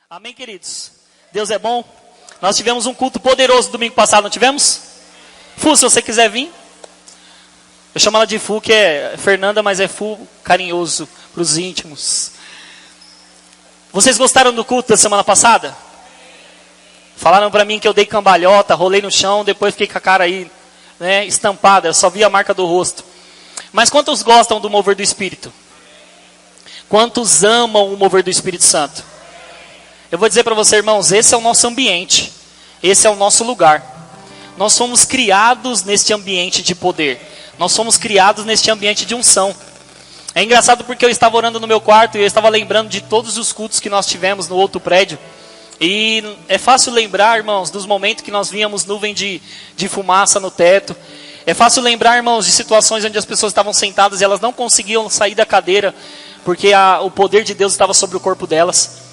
Amém, queridos? Deus é bom. Nós tivemos um culto poderoso domingo passado, não tivemos? Fu, se você quiser vir. Eu chamo ela de Fu, que é Fernanda, mas é Fu carinhoso para os íntimos. Vocês gostaram do culto da semana passada? Falaram para mim que eu dei cambalhota, rolei no chão, depois fiquei com a cara aí, né, estampada, eu só vi a marca do rosto. Mas quantos gostam do mover do Espírito? Quantos amam o mover do Espírito Santo? Eu vou dizer para você, irmãos, esse é o nosso ambiente. Esse é o nosso lugar. Nós somos criados neste ambiente de poder. Nós somos criados neste ambiente de unção. É engraçado porque eu estava orando no meu quarto e eu estava lembrando de todos os cultos que nós tivemos no outro prédio. E é fácil lembrar, irmãos, dos momentos que nós víamos nuvem de fumaça no teto. É fácil lembrar, irmãos, de situações onde as pessoas estavam sentadas e elas não conseguiam sair da cadeira porque o poder de Deus estava sobre o corpo delas.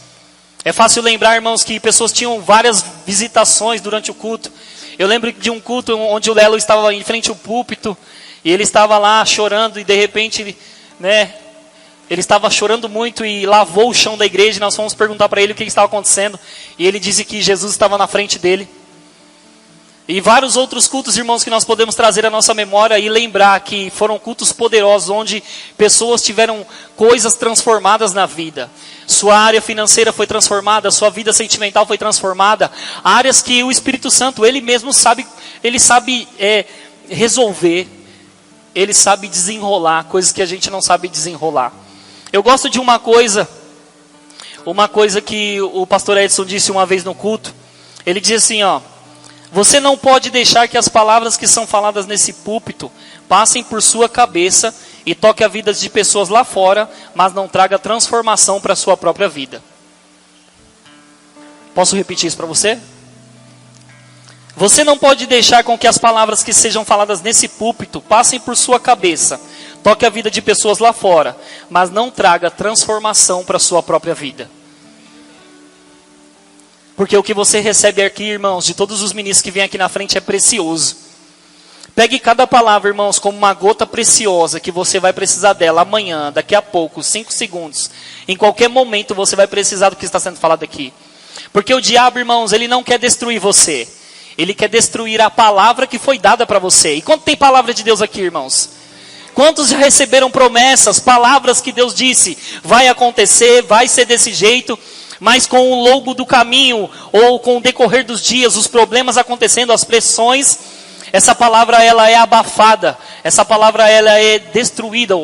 É fácil lembrar, irmãos, que pessoas tinham várias visitações durante o culto. Eu lembro de um culto onde o Lelo estava em frente ao púlpito e ele estava lá chorando e de repente, ele estava chorando muito e lavou o chão da igreja. E nós fomos perguntar para ele o que estava acontecendo e ele disse que Jesus estava na frente dele. E vários outros cultos, irmãos, que nós podemos trazer à nossa memória e lembrar que foram cultos poderosos, onde pessoas tiveram coisas transformadas na vida. Sua área financeira foi transformada, sua vida sentimental foi transformada. Áreas que o Espírito Santo, Ele mesmo sabe, Ele sabe resolver, Ele sabe desenrolar, coisas que a gente não sabe desenrolar. Eu gosto de uma coisa que o pastor Edson disse uma vez no culto. Ele diz assim, você não pode deixar que as palavras que são faladas nesse púlpito passem por sua cabeça e toque a vida de pessoas lá fora, mas não traga transformação para a sua própria vida. Posso repetir isso para você? Você não pode deixar com que as palavras que sejam faladas nesse púlpito passem por sua cabeça, toque a vida de pessoas lá fora, mas não traga transformação para a sua própria vida. Porque o que você recebe aqui, irmãos, de todos os ministros que vêm aqui na frente é precioso. Pegue cada palavra, irmãos, como uma gota preciosa que você vai precisar dela amanhã, daqui a pouco, 5 segundos. Em qualquer momento você vai precisar do que está sendo falado aqui. Porque o diabo, irmãos, ele não quer destruir você. Ele quer destruir a palavra que foi dada para você. E quanto tem palavra de Deus aqui, irmãos? Quantos já receberam promessas, palavras que Deus disse, vai acontecer, vai ser desse jeito, mas com o longo do caminho, ou com o decorrer dos dias, os problemas acontecendo, as pressões, essa palavra ela é abafada, essa palavra ela é destruída.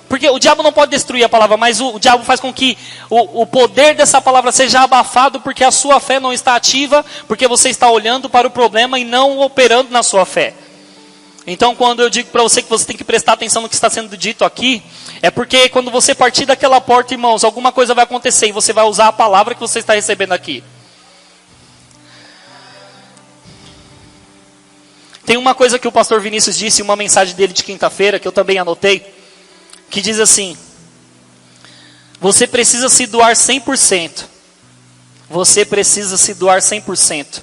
Porque o diabo não pode destruir a palavra, mas o diabo faz com que o poder dessa palavra seja abafado, porque a sua fé não está ativa, porque você está olhando para o problema e não operando na sua fé. Então, quando eu digo para você que você tem que prestar atenção no que está sendo dito aqui, é porque quando você partir daquela porta, irmãos, alguma coisa vai acontecer e você vai usar a palavra que você está recebendo aqui. Tem uma coisa que o pastor Vinícius disse, uma mensagem dele de quinta-feira, que eu também anotei, que diz assim: você precisa se doar 100%. Você precisa se doar 100%.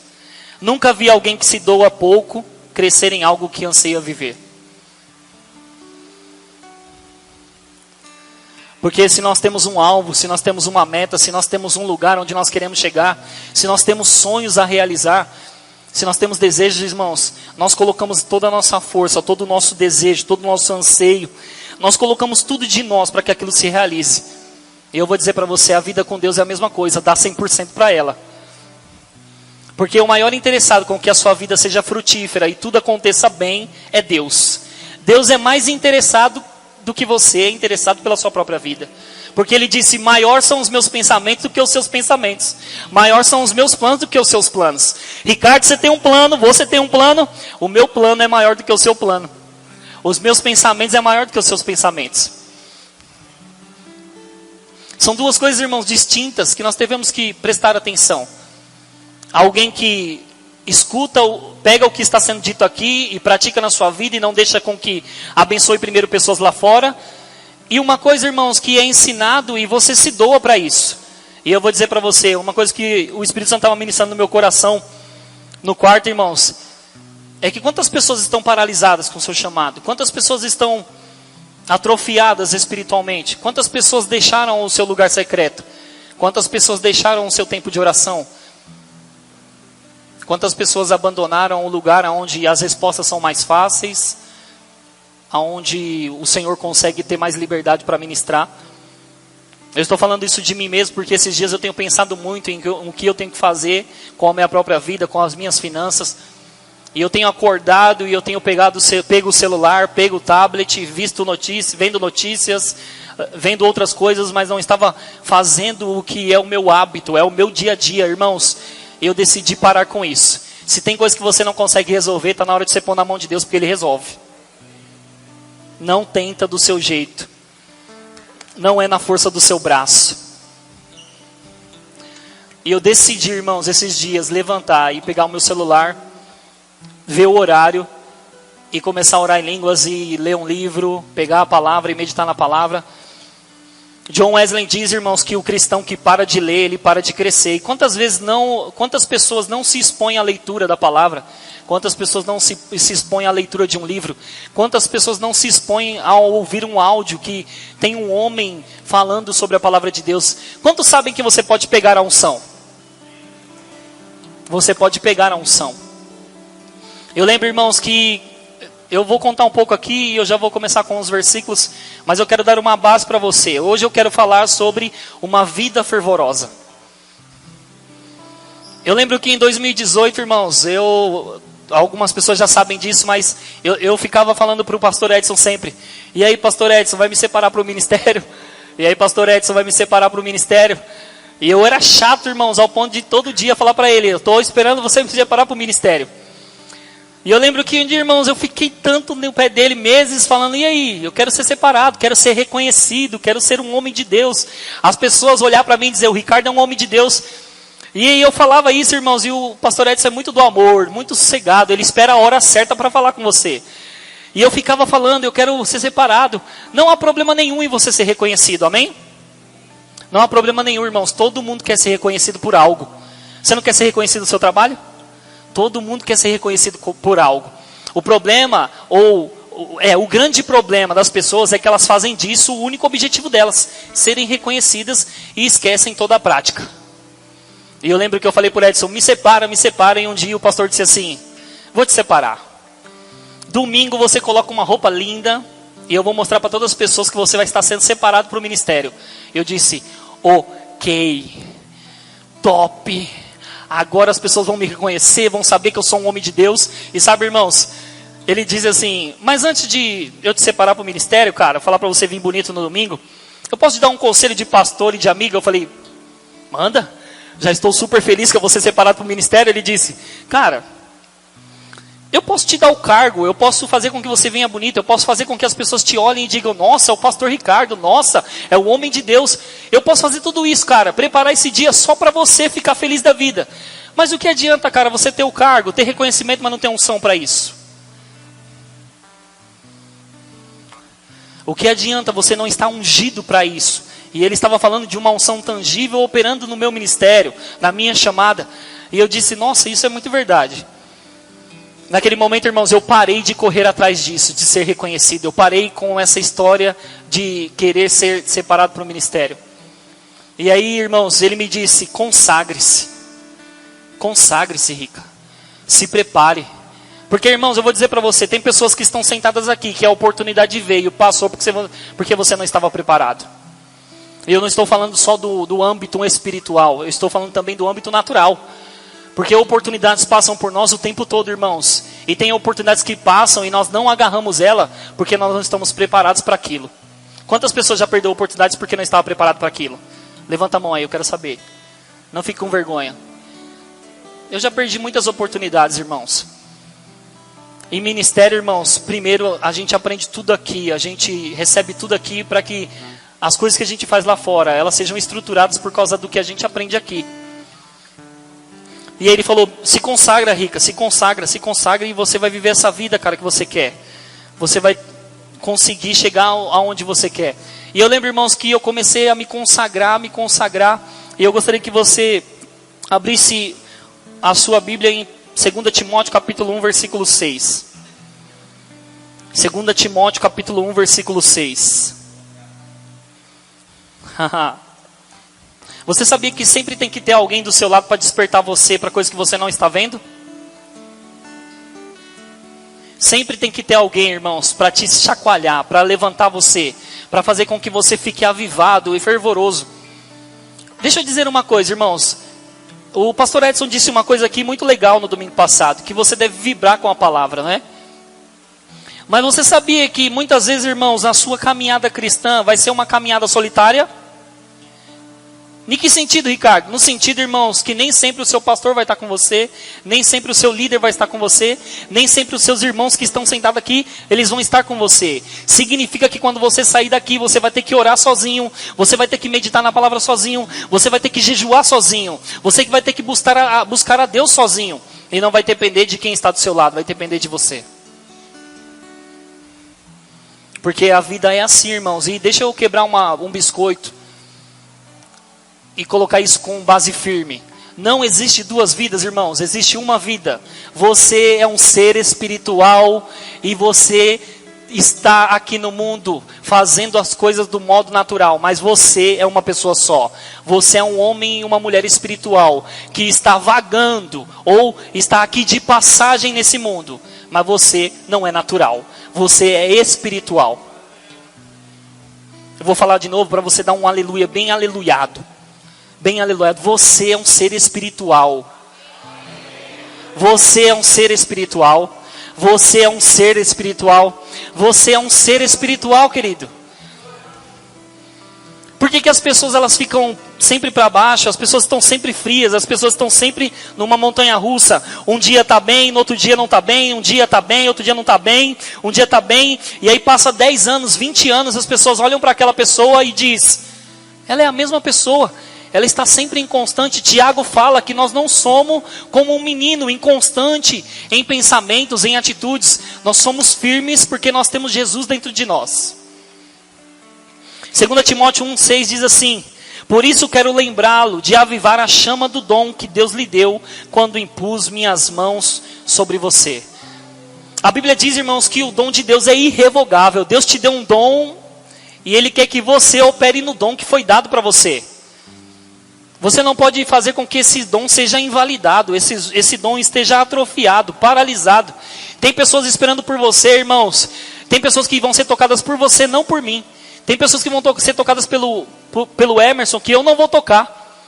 Nunca vi alguém que se doa pouco crescer em algo que anseia viver. Porque se nós temos um alvo, se nós temos uma meta, se nós temos um lugar onde nós queremos chegar, se nós temos sonhos a realizar, se nós temos desejos, irmãos, nós colocamos toda a nossa força, todo o nosso desejo, todo o nosso anseio, nós colocamos tudo de nós para que aquilo se realize. E eu vou dizer para você, a vida com Deus é a mesma coisa, dá 100% para ela. Porque o maior interessado com que a sua vida seja frutífera e tudo aconteça bem é Deus. Deus é mais interessado do que você é interessado pela sua própria vida. Porque Ele disse, maior são os meus pensamentos do que os seus pensamentos. Maior são os meus planos do que os seus planos. Ricardo, você tem um plano, você tem um plano. O meu plano é maior do que o seu plano. Os meus pensamentos é maior do que os seus pensamentos. São duas coisas, irmãos, distintas que nós devemos que prestar atenção. Alguém que escuta, pega o que está sendo dito aqui e pratica na sua vida e não deixa com que abençoe primeiro pessoas lá fora. E uma coisa, irmãos, que é ensinado e você se doa para isso. E eu vou dizer para você, uma coisa que o Espírito Santo estava ministrando no meu coração, no quarto, irmãos, é que quantas pessoas estão paralisadas com o seu chamado? Quantas pessoas estão atrofiadas espiritualmente? Quantas pessoas deixaram o seu lugar secreto? Quantas pessoas deixaram o seu tempo de oração? Quantas pessoas abandonaram o lugar onde as respostas são mais fáceis, onde o Senhor consegue ter mais liberdade para ministrar? Eu estou falando isso de mim mesmo porque esses dias eu tenho pensado muito em o que eu tenho que fazer com a minha própria vida, com as minhas finanças. E eu tenho acordado e eu tenho pego o celular, pego o tablet, vendo notícias, vendo outras coisas, mas não estava fazendo o que é o meu hábito, é o meu dia a dia, irmãos. Eu decidi parar com isso. Se tem coisa que você não consegue resolver, está na hora de você pôr na mão de Deus, porque Ele resolve. Não tenta do seu jeito. Não é na força do seu braço. E eu decidi, irmãos, esses dias, levantar e pegar o meu celular, ver o horário e começar a orar em línguas e ler um livro, pegar a palavra e meditar na palavra. John Wesley diz, irmãos, que o cristão que para de ler, ele para de crescer. E quantas pessoas não se expõem à leitura da palavra? Quantas pessoas não se expõem à leitura de um livro? Quantas pessoas não se expõem a ouvir um áudio que tem um homem falando sobre a palavra de Deus? Quantos sabem que você pode pegar a unção? Você pode pegar a unção. Eu lembro, irmãos, que eu vou contar um pouco aqui e eu já vou começar com os versículos, mas eu quero dar uma base para você. Hoje eu quero falar sobre uma vida fervorosa. Eu lembro que em 2018, irmãos, algumas pessoas já sabem disso, mas eu ficava falando para o pastor Edson sempre: e aí, pastor Edson, vai me separar para o ministério? E aí, pastor Edson, vai me separar para o ministério? E eu era chato, irmãos, ao ponto de todo dia falar para ele: eu estou esperando você me separar para o ministério. E eu lembro que um dia, irmãos, eu fiquei tanto no pé dele, meses, falando: e aí, eu quero ser separado, quero ser reconhecido, quero ser um homem de Deus. As pessoas olhar para mim e dizer: o Ricardo é um homem de Deus. E eu falava isso, irmãos, e o pastor Edson é muito do amor, muito sossegado, ele espera a hora certa para falar com você. E eu ficava falando: eu quero ser separado. Não há problema nenhum em você ser reconhecido, amém? Não há problema nenhum, irmãos, todo mundo quer ser reconhecido por algo. Você não quer ser reconhecido no seu trabalho? Todo mundo quer ser reconhecido por algo. O problema, o grande problema das pessoas é que elas fazem disso o único objetivo delas, serem reconhecidas, e esquecem toda a prática. E eu lembro que eu falei por Edson: me separa, e um dia o pastor disse assim: vou te separar. Domingo você coloca uma roupa linda, e eu vou mostrar para todas as pessoas que você vai estar sendo separado para o ministério. Eu disse: ok, top. Agora as pessoas vão me reconhecer, vão saber que eu sou um homem de Deus. E sabe, irmãos, ele diz assim: mas antes de eu te separar para o ministério, cara, falar para você vir bonito no domingo, eu posso te dar um conselho de pastor e de amigo? Eu falei: manda, já estou super feliz que eu vou ser separado para o ministério. Ele disse: cara, eu posso te dar o cargo, eu posso fazer com que você venha bonito, eu posso fazer com que as pessoas te olhem e digam: nossa, é o pastor Ricardo, nossa, é o homem de Deus. Eu posso fazer tudo isso, cara, preparar esse dia só para você ficar feliz da vida. Mas o que adianta, cara, você ter o cargo, ter reconhecimento, mas não ter unção para isso? O que adianta você não estar ungido para isso? E ele estava falando de uma unção tangível operando no meu ministério, na minha chamada. E eu disse: nossa, isso é muito verdade. Naquele momento, irmãos, eu parei de correr atrás disso, de ser reconhecido. Eu parei com essa história de querer ser separado para o ministério. E aí, irmãos, ele me disse: consagre-se. Consagre-se, Rica. Se prepare. Porque, irmãos, eu vou dizer para você, tem pessoas que estão sentadas aqui, que a oportunidade veio, passou porque você não estava preparado. E eu não estou falando só do âmbito espiritual, eu estou falando também do âmbito natural. Porque oportunidades passam por nós o tempo todo, irmãos. E tem oportunidades que passam e nós não agarramos ela porque nós não estamos preparados para aquilo. Quantas pessoas já perderam oportunidades porque não estava preparado para aquilo? Levanta a mão aí, eu quero saber. Não fique com vergonha. Eu já perdi muitas oportunidades, irmãos. Em ministério, irmãos, primeiro a gente aprende tudo aqui. A gente recebe tudo aqui para que as coisas que a gente faz lá fora, elas sejam estruturadas por causa do que a gente aprende aqui. E aí ele falou: se consagra, Rica, se consagra, e você vai viver essa vida, cara, que você quer. Você vai conseguir chegar aonde você quer. E eu lembro, irmãos, que eu comecei a me consagrar, e eu gostaria que você abrisse a sua Bíblia em 2 Timóteo capítulo 1, versículo 6. 2 Timóteo capítulo 1, versículo 6. Você sabia que sempre tem que ter alguém do seu lado para despertar você para coisas que você não está vendo? Sempre tem que ter alguém, irmãos, para te chacoalhar, para levantar você, para fazer com que você fique avivado e fervoroso. Deixa eu dizer uma coisa, irmãos. O pastor Edson disse uma coisa aqui muito legal no domingo passado, que você deve vibrar com a palavra, né? Mas você sabia que muitas vezes, irmãos, a sua caminhada cristã vai ser uma caminhada solitária? Em que sentido, Ricardo? No sentido, irmãos, que nem sempre o seu pastor vai estar com você, nem sempre o seu líder vai estar com você, nem sempre os seus irmãos que estão sentados aqui, eles vão estar com você. Significa que quando você sair daqui, você vai ter que orar sozinho, você vai ter que meditar na palavra sozinho, você vai ter que jejuar sozinho, você vai ter que buscar a Deus sozinho, e não vai depender de quem está do seu lado, vai depender de você. Porque a vida é assim, irmãos, e deixa eu quebrar um biscoito e colocar isso com base firme. Não existe duas vidas, irmãos, existe uma vida. Você é um ser espiritual e você está aqui no mundo fazendo as coisas do modo natural, mas você é uma pessoa só. Você é um homem e uma mulher espiritual que está vagando ou está aqui de passagem nesse mundo, mas você não é natural, você é espiritual. Eu vou falar de novo para você dar um aleluia bem aleluiado. Bem aleluia, você é um ser espiritual. Você é um ser espiritual. Você é um ser espiritual. Você é um ser espiritual, querido. Por que as pessoas elas ficam sempre para baixo? As pessoas estão sempre frias. As pessoas estão sempre numa montanha russa. Um dia está bem, no outro dia não está bem. Um dia está bem, outro dia não está bem. Um dia está bem. E aí passa 10 anos, 20 anos. As pessoas olham para aquela pessoa e diz: ela é a mesma pessoa. Ela está sempre inconstante. Tiago fala que nós não somos como um menino inconstante em pensamentos, em atitudes. Nós somos firmes porque nós temos Jesus dentro de nós. 2 Timóteo 1,6 diz assim: por isso quero lembrá-lo de avivar a chama do dom que Deus lhe deu quando impus minhas mãos sobre você. A Bíblia diz, irmãos, que o dom de Deus é irrevogável. Deus te deu um dom e Ele quer que você opere no dom que foi dado para você. Você não pode fazer com que esse dom seja invalidado, esse dom esteja atrofiado, paralisado. Tem pessoas esperando por você, irmãos. Tem pessoas que vão ser tocadas por você, não por mim. Tem pessoas que vão ser tocadas pelo Emerson, que eu não vou tocar.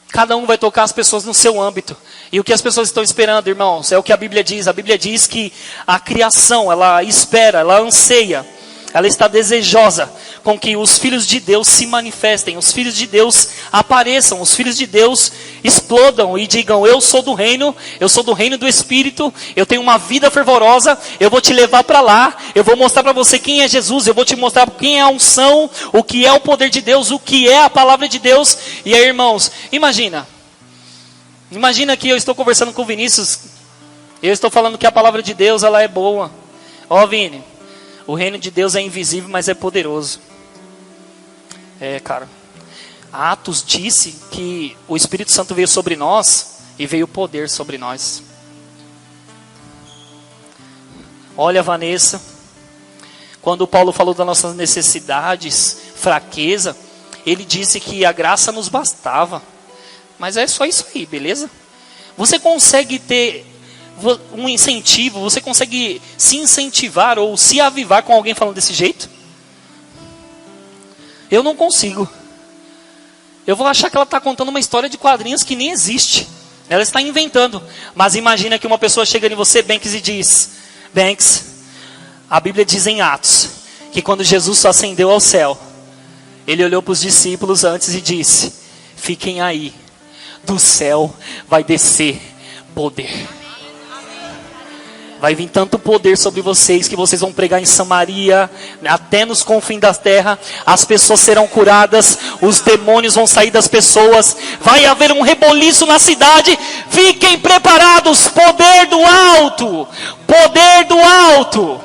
Cada um vai tocar as pessoas no seu âmbito. E o que as pessoas estão esperando, irmãos, é o que a Bíblia diz. A Bíblia diz que a criação, ela espera, ela anseia. Ela está desejosa com que os filhos de Deus se manifestem, os filhos de Deus apareçam, os filhos de Deus explodam e digam: eu sou do reino do Espírito, eu tenho uma vida fervorosa, eu vou te levar para lá, eu vou mostrar para você quem é Jesus, eu vou te mostrar quem é a unção, o que é o poder de Deus, o que é a palavra de Deus. E aí, irmãos, imagina que eu estou conversando com o Vinícius, eu estou falando que a palavra de Deus ela é boa. Ó, Vini, o reino de Deus é invisível, mas é poderoso. Cara. Atos disse que o Espírito Santo veio sobre nós e veio o poder sobre nós. Olha, Vanessa, quando Paulo falou das nossas necessidades, fraqueza, ele disse que a graça nos bastava. Mas é só isso aí, beleza? Você consegue ter um incentivo, você consegue se incentivar ou se avivar com alguém falando desse jeito? Eu não consigo. Eu vou achar que ela está contando uma história de quadrinhos que nem existe. Ela está inventando. Mas imagina que uma pessoa chega em você, Banks, e diz: Banks, a Bíblia diz em Atos que quando Jesus ascendeu ao céu, ele olhou para os discípulos antes e disse: fiquem aí, do céu vai descer poder. Vai vir tanto poder sobre vocês que vocês vão pregar em Samaria, até nos confins da terra. As pessoas serão curadas, os demônios vão sair das pessoas. Vai haver um reboliço na cidade. Fiquem preparados, poder do alto, poder do alto.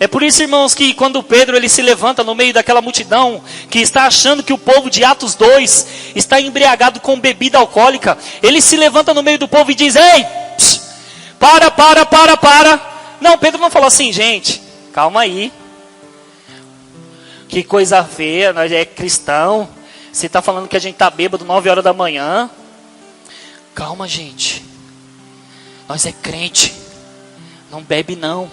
É por isso, irmãos, que quando Pedro ele se levanta no meio daquela multidão, que está achando que o povo de Atos 2 está embriagado com bebida alcoólica, ele se levanta no meio do povo e diz: ei, para. Não, Pedro não falou assim: gente, calma aí. Que coisa feia, nós é cristão. Você está falando que a gente está bêbado 9 horas da manhã. Calma, gente. Nós é crente. Não bebe não.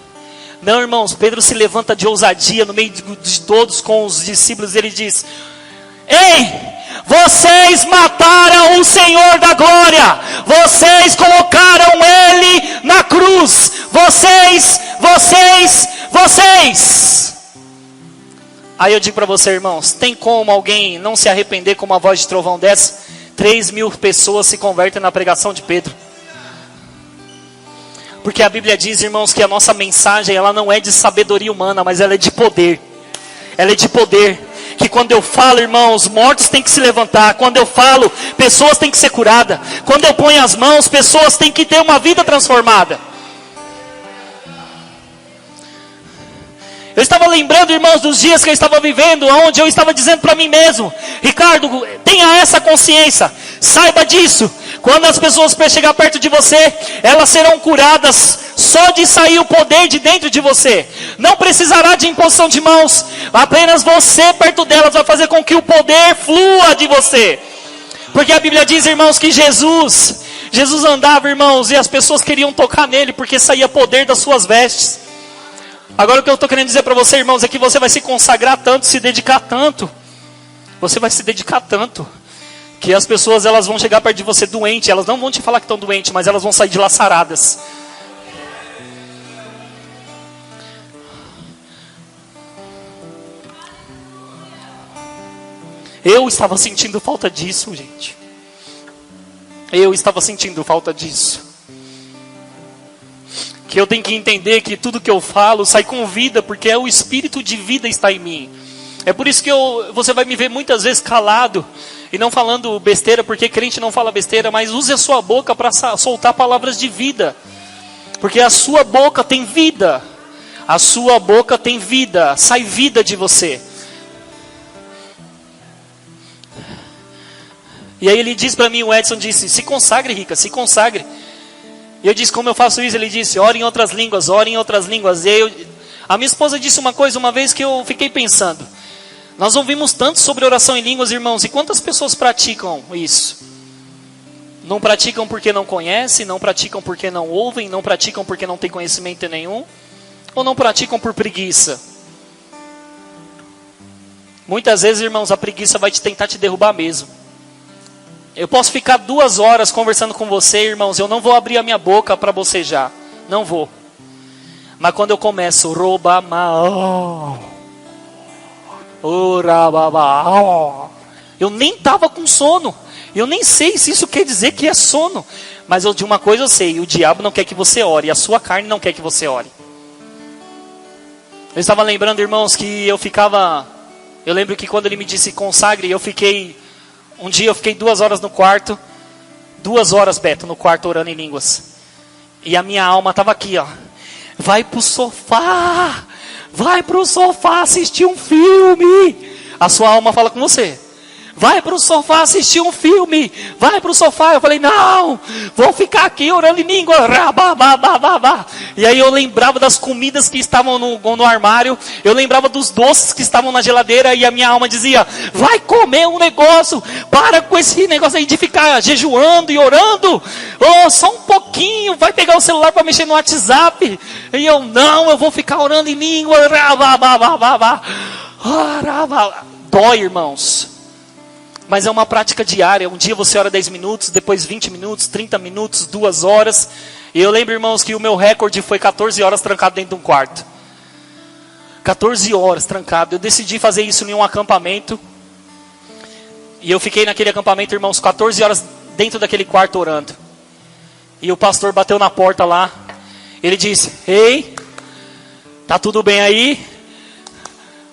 Não, irmãos, Pedro se levanta de ousadia no meio de todos com os discípulos. Ele diz: ei, vocês mataram o Senhor da glória. Vocês colocaram Ele na cruz. Vocês. Aí eu digo para você, irmãos, tem como alguém não se arrepender com uma voz de trovão dessa? 3.000 pessoas se convertem na pregação de Pedro. Porque a Bíblia diz, irmãos, que a nossa mensagem, ela não é de sabedoria humana, mas ela é de poder. Ela é de poder. Que quando eu falo, irmãos, mortos têm que se levantar. Quando eu falo, pessoas têm que ser curadas. Quando eu ponho as mãos, pessoas têm que ter uma vida transformada. Eu estava lembrando, irmãos, dos dias que eu estava vivendo, onde eu estava dizendo para mim mesmo: Ricardo, tenha essa consciência, saiba disso. Quando as pessoas chegar perto de você, elas serão curadas só de sair o poder de dentro de você. Não precisará de imposição de mãos, apenas você perto delas vai fazer com que o poder flua de você. Porque a Bíblia diz, irmãos, que Jesus andava, irmãos, e as pessoas queriam tocar nele, porque saía poder das suas vestes. Agora o que eu estou querendo dizer para você, irmãos, é que você vai se consagrar tanto, se dedicar tanto. Você vai se dedicar tanto, que as pessoas, elas vão chegar perto de você doente. Elas não vão te falar que estão doentes, mas elas vão sair de lá saradas. Eu estava sentindo falta disso, gente. Eu estava sentindo falta disso. Que eu tenho que entender que tudo que eu falo sai com vida, porque é o espírito de vida está em mim. É por isso que você vai me ver muitas vezes calado e não falando besteira, porque crente não fala besteira, mas use a sua boca para soltar palavras de vida. Porque a sua boca tem vida. A sua boca tem vida, sai vida de você. E aí ele diz para mim, o Edson disse: se consagre, Rica, se consagre. E eu disse: como eu faço isso? Ele disse: ore em outras línguas, ore em outras línguas. E a minha esposa disse uma coisa uma vez que eu fiquei pensando. Nós ouvimos tanto sobre oração em línguas, irmãos, e quantas pessoas praticam isso? Não praticam porque não conhecem, não praticam porque não ouvem, não praticam porque não tem conhecimento nenhum, ou não praticam por preguiça? Muitas vezes, irmãos, a preguiça vai tentar te derrubar mesmo. Eu posso ficar 2 horas conversando com você, irmãos, eu não vou abrir a minha boca para bocejar. Não vou. Mas quando eu começo, eu nem estava com sono. Eu nem sei se isso quer dizer que é sono. Mas de uma coisa eu sei: o diabo não quer que você ore, e a sua carne não quer que você ore. Eu estava lembrando, irmãos, que eu lembro que quando ele me disse consagre, um dia eu fiquei 2 horas no quarto. 2 horas, Beto, no quarto orando em línguas. E a minha alma estava aqui, ó. Vai pro sofá. Vai pro sofá assistir um filme. A sua alma fala com você. Vai pro sofá assistir um filme. Vai pro sofá. Eu falei: não, vou ficar aqui orando em língua. E aí eu lembrava das comidas que estavam no armário. Eu lembrava dos doces que estavam na geladeira. E a minha alma dizia: vai comer um negócio. Para com esse negócio aí de ficar jejuando e orando. Oh, só um pouquinho. Vai pegar o celular para mexer no WhatsApp. E eu: não, eu vou ficar orando em língua. Dói, irmãos. Mas é uma prática diária. Um dia você ora 10 minutos, depois 20 minutos, 30 minutos, 2 horas. E eu lembro, irmãos, que o meu recorde foi 14 horas trancado dentro de um quarto. 14 horas trancado. Eu decidi fazer isso em um acampamento. E eu fiquei naquele acampamento, irmãos, 14 horas dentro daquele quarto orando. E o pastor bateu na porta lá. Ele disse: ei, tá tudo bem aí?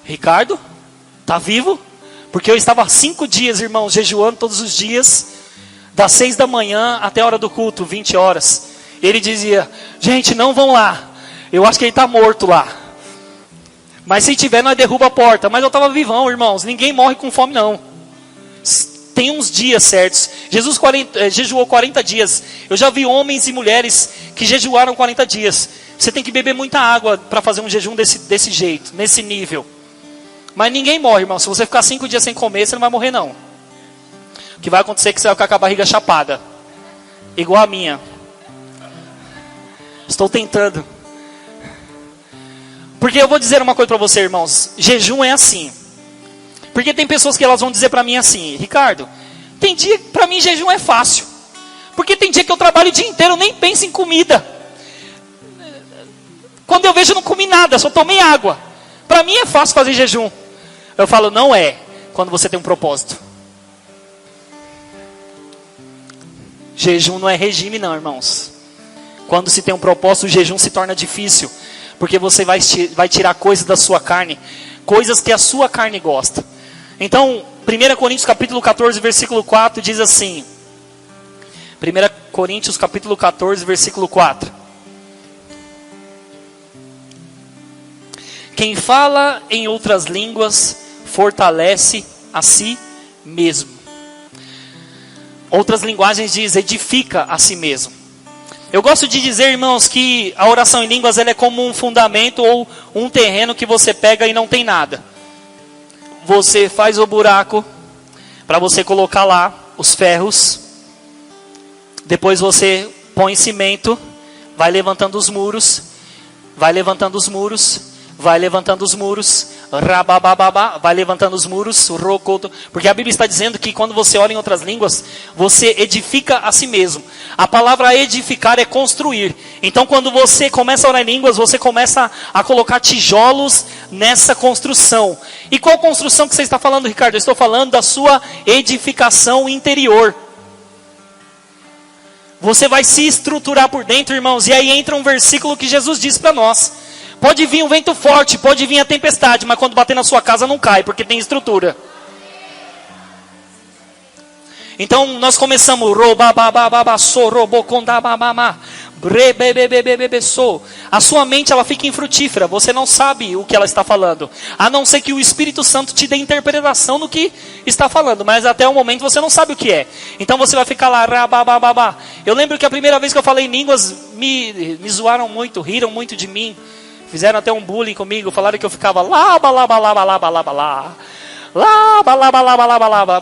Ricardo, tá vivo? Porque eu estava 5 dias, irmãos, jejuando todos os dias, das 6 da manhã até a hora do culto, 20 horas. Ele dizia: gente, não vão lá. Eu acho que ele está morto lá. Mas se tiver, nós derruba a porta. Mas eu estava vivão, irmãos. Ninguém morre com fome, não. Tem uns dias certos. Jesus jejuou 40 dias. Eu já vi homens e mulheres que jejuaram 40 dias. Você tem que beber muita água para fazer um jejum desse jeito, nesse nível. Mas ninguém morre, irmão. Se você ficar 5 dias sem comer, você não vai morrer, não. O que vai acontecer é que você vai ficar com a barriga chapada. Igual a minha. Estou tentando. Porque eu vou dizer uma coisa para você, irmãos. Jejum é assim. Porque tem pessoas que elas vão dizer para mim assim: Ricardo, tem dia que para mim jejum é fácil. Porque tem dia que eu trabalho o dia inteiro, eu nem penso em comida. Quando eu vejo eu não comi nada, só tomei água. Para mim é fácil fazer jejum. Eu falo, não é, quando você tem um propósito. Jejum não é regime não, irmãos. Quando se tem um propósito, o jejum se torna difícil. Porque você vai tirar coisas da sua carne. Coisas que a sua carne gosta. Então, 1 Coríntios capítulo 14, versículo 4 diz assim. 1 Coríntios capítulo 14, versículo 4. Quem fala em outras línguas fortalece a si mesmo. Outras linguagens diz edifica a si mesmo. Eu gosto de dizer, irmãos, que a oração em línguas ela é como um fundamento ou um terreno que você pega e não tem nada. Você faz o buraco para você colocar lá os ferros. Depois você põe cimento, vai levantando os muros, vai levantando os muros, vai levantando os muros, rababababá, vai levantando os muros, rocoto, porque a Bíblia está dizendo que quando você ora em outras línguas, você edifica a si mesmo. A palavra edificar é construir. Então quando você começa a orar em línguas, você começa a colocar tijolos nessa construção. E qual construção que você está falando, Ricardo? Eu estou falando da sua edificação interior. Você vai se estruturar por dentro, irmãos, e aí entra um versículo que Jesus diz para nós. Pode vir um vento forte, pode vir a tempestade, mas quando bater na sua casa não cai, porque tem estrutura. Então nós começamos a sua mente ela fica infrutífera, você não sabe o que ela está falando, a não ser que o Espírito Santo te dê interpretação no que está falando, mas até o momento você não sabe o que é. Então você vai ficar lá, eu lembro que a primeira vez que eu falei em línguas, me zoaram muito, riram muito de mim, fizeram até um bullying comigo, falaram que eu ficava lá,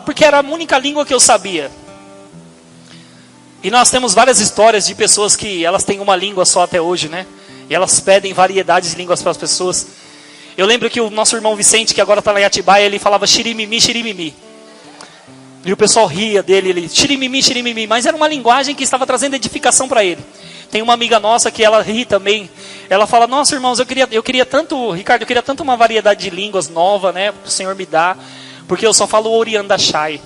porque era a única língua que eu sabia. E nós temos várias histórias de pessoas que elas têm uma língua só até hoje, né? E elas pedem variedades de línguas para as pessoas. Eu lembro que o nosso irmão Vicente, que agora está lá em Atibaia, ele falava xirimimi, xirimimi. E o pessoal ria dele, ele xirimimi, xirimimi. Mas era uma linguagem que estava trazendo edificação para ele. Tem uma amiga nossa que ela ri também. Ela fala, nossa irmãos, eu queria tanto, Ricardo, eu queria tanto uma variedade de línguas nova, né? Que o Senhor me dá. Porque eu só falo Oriandachai.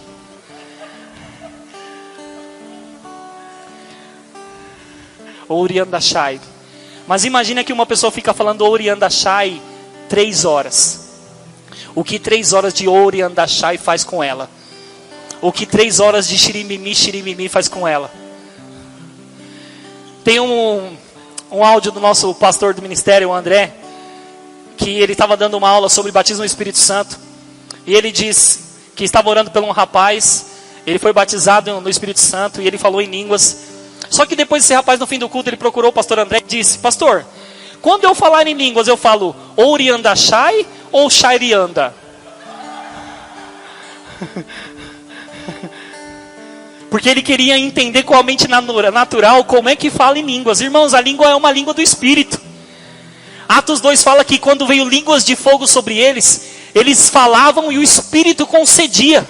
Oriandachai. Mas imagina que uma pessoa fica falando Oriandachai 3 horas. O que 3 horas de Oriandachai faz com ela? O que 3 horas de xirimimi, xirimimi faz com ela? Tem um áudio do nosso pastor do ministério, o André, que ele estava dando uma aula sobre batismo no Espírito Santo. E ele disse que estava orando por um rapaz, ele foi batizado no Espírito Santo e ele falou em línguas. Só que depois esse rapaz, no fim do culto, ele procurou o pastor André e disse, pastor, quando eu falar em línguas, eu falo Oriandachai ou Shairianda? Porque ele queria entender com a mente natural como é que fala em línguas. Irmãos, a língua é uma língua do Espírito. Atos 2 fala que quando veio línguas de fogo sobre eles, eles falavam e o Espírito concedia.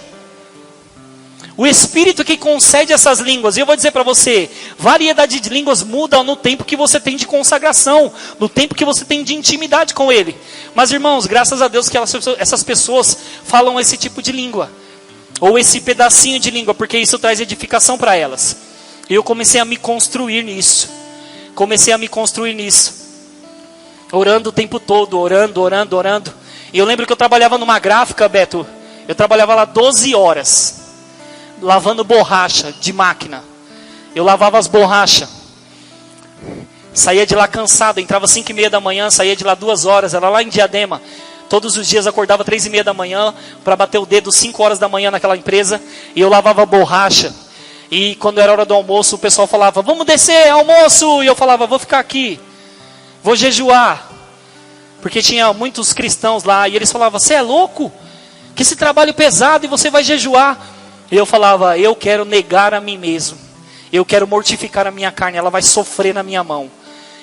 O Espírito que concede essas línguas. E eu vou dizer para você, variedade de línguas muda no tempo que você tem de consagração, no tempo que você tem de intimidade com Ele. Mas irmãos, graças a Deus que essas pessoas falam esse tipo de língua. Ou esse pedacinho de língua, porque isso traz edificação para elas. E eu comecei a me construir nisso. Orando o tempo todo, orando. E eu lembro que eu trabalhava numa gráfica, Beto. Eu trabalhava lá 12 horas. Lavando borracha de máquina. Eu lavava as borrachas. Saía de lá cansado, entrava 5:30 da manhã, saía de lá 2 horas, era lá em Diadema. Todos os dias acordava 3:30 da manhã para bater o dedo 5 horas da manhã naquela empresa. E eu lavava borracha. E quando era hora do almoço, o pessoal falava, vamos descer, almoço. E eu falava, vou ficar aqui. Vou jejuar. Porque tinha muitos cristãos lá, e eles falavam, você é louco? Que esse trabalho pesado e você vai jejuar. E eu falava, eu quero negar a mim mesmo. Eu quero mortificar a minha carne, ela vai sofrer na minha mão.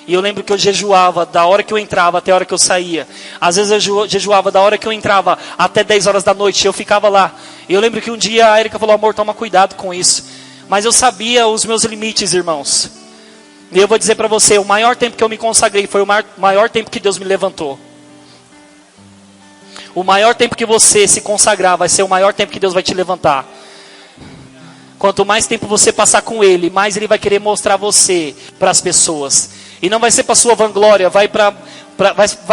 E eu lembro que eu jejuava da hora que eu entrava até a hora que eu saía. Às vezes eu jejuava da hora que eu entrava até 10 horas da noite, eu ficava lá. E eu lembro que um dia a Erika falou, amor, toma cuidado com isso. Mas eu sabia os meus limites, irmãos. E eu vou dizer para você, o maior tempo que eu me consagrei foi o maior tempo que Deus me levantou. O maior tempo que você se consagrar vai ser o maior tempo que Deus vai te levantar. Quanto mais tempo você passar com Ele, mais Ele vai querer mostrar você para as pessoas. E não vai ser para sua vanglória, vai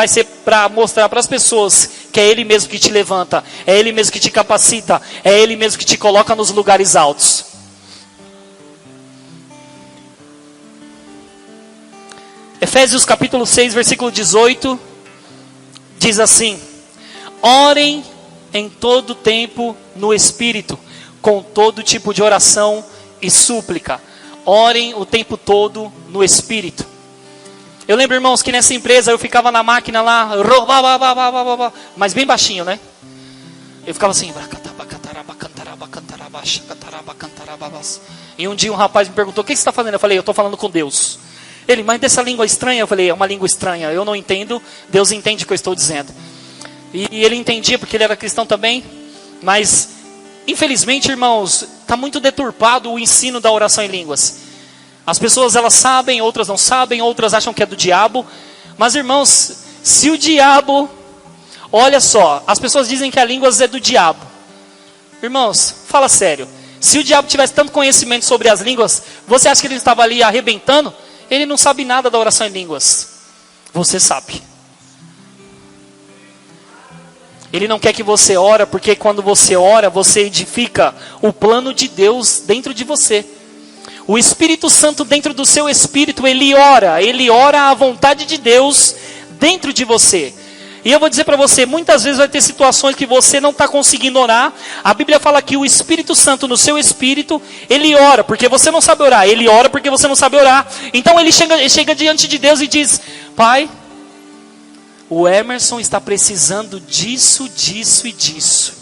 ser para mostrar para as pessoas que é Ele mesmo que te levanta, é Ele mesmo que te capacita, é Ele mesmo que te coloca nos lugares altos. Efésios capítulo 6, versículo 18, diz assim: orem em todo tempo no Espírito, com todo tipo de oração e súplica. Orem o tempo todo no Espírito. Eu lembro, irmãos, que nessa empresa eu ficava na máquina lá, mas bem baixinho, né? Eu ficava assim. E um dia um rapaz me perguntou, o que você está fazendo? Eu falei, eu estou falando com Deus. Ele, mas dessa língua estranha? Eu falei, é uma língua estranha, eu não entendo, Deus entende o que eu estou dizendo. E ele entendia porque ele era cristão também, mas infelizmente, irmãos, está muito deturpado o ensino da oração em línguas. As pessoas, elas sabem, outras não sabem, outras acham que é do diabo. Mas, irmãos, se o diabo... Olha só, as pessoas dizem que a línguas é do diabo. Irmãos, fala sério. Se o diabo tivesse tanto conhecimento sobre as línguas, você acha que ele estava ali arrebentando? Ele não sabe nada da oração em línguas. Você sabe. Ele não quer que você ore, porque quando você ora, você edifica o plano de Deus dentro de você. O Espírito Santo dentro do seu espírito, ele ora a vontade de Deus dentro de você. E eu vou dizer para você, muitas vezes vai ter situações que você não está conseguindo orar. A Bíblia fala que o Espírito Santo no seu espírito, ele ora, porque você não sabe orar. Ele ora porque você não sabe orar. Então ele chega diante de Deus e diz, Pai, o Emerson está precisando disso, disso e disso.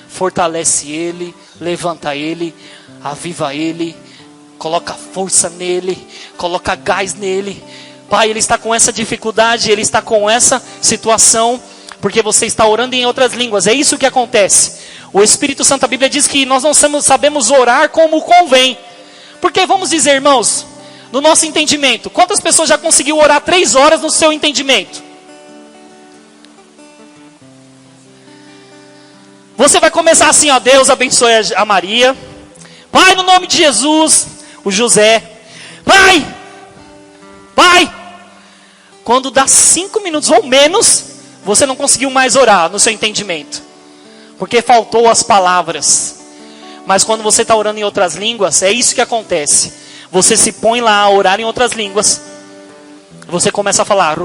Fortalece ele, levanta ele, aviva ele, coloca força nele, coloca gás nele. Pai, ele está com essa dificuldade, ele está com essa situação, porque você está orando em outras línguas. É isso que acontece. O Espírito Santo, a Bíblia diz que nós não sabemos orar como convém. Porque vamos dizer, irmãos, no nosso entendimento, quantas pessoas já conseguiu orar 3 horas no seu entendimento? Você vai começar assim, ó, Deus abençoe a Maria. Pai, no nome de Jesus, o José. Pai! Quando dá 5 minutos ou menos, você não conseguiu mais orar no seu entendimento. Porque faltou as palavras. Mas quando você está orando em outras línguas, é isso que acontece. Você se põe lá a orar em outras línguas. Você começa a falar,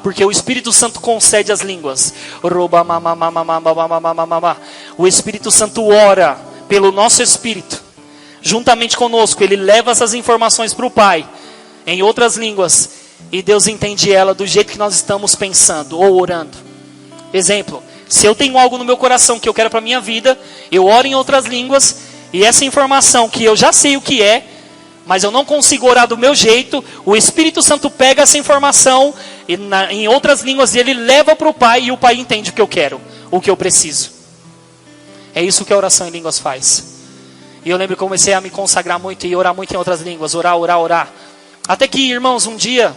porque o Espírito Santo concede as línguas. O Espírito Santo ora pelo nosso espírito. Juntamente conosco, ele leva essas informações para o Pai, em outras línguas. E Deus entende ela do jeito que nós estamos pensando ou orando. Exemplo, se eu tenho algo no meu coração que eu quero para a minha vida, eu oro em outras línguas, e essa informação que eu já sei o que é, mas eu não consigo orar do meu jeito, o Espírito Santo pega essa informação em outras línguas e ele leva para o Pai, e o Pai entende o que eu quero, o que eu preciso. É isso que a oração em línguas faz. E eu lembro que eu comecei a me consagrar muito e orar muito em outras línguas, orar. Até que, irmãos, um dia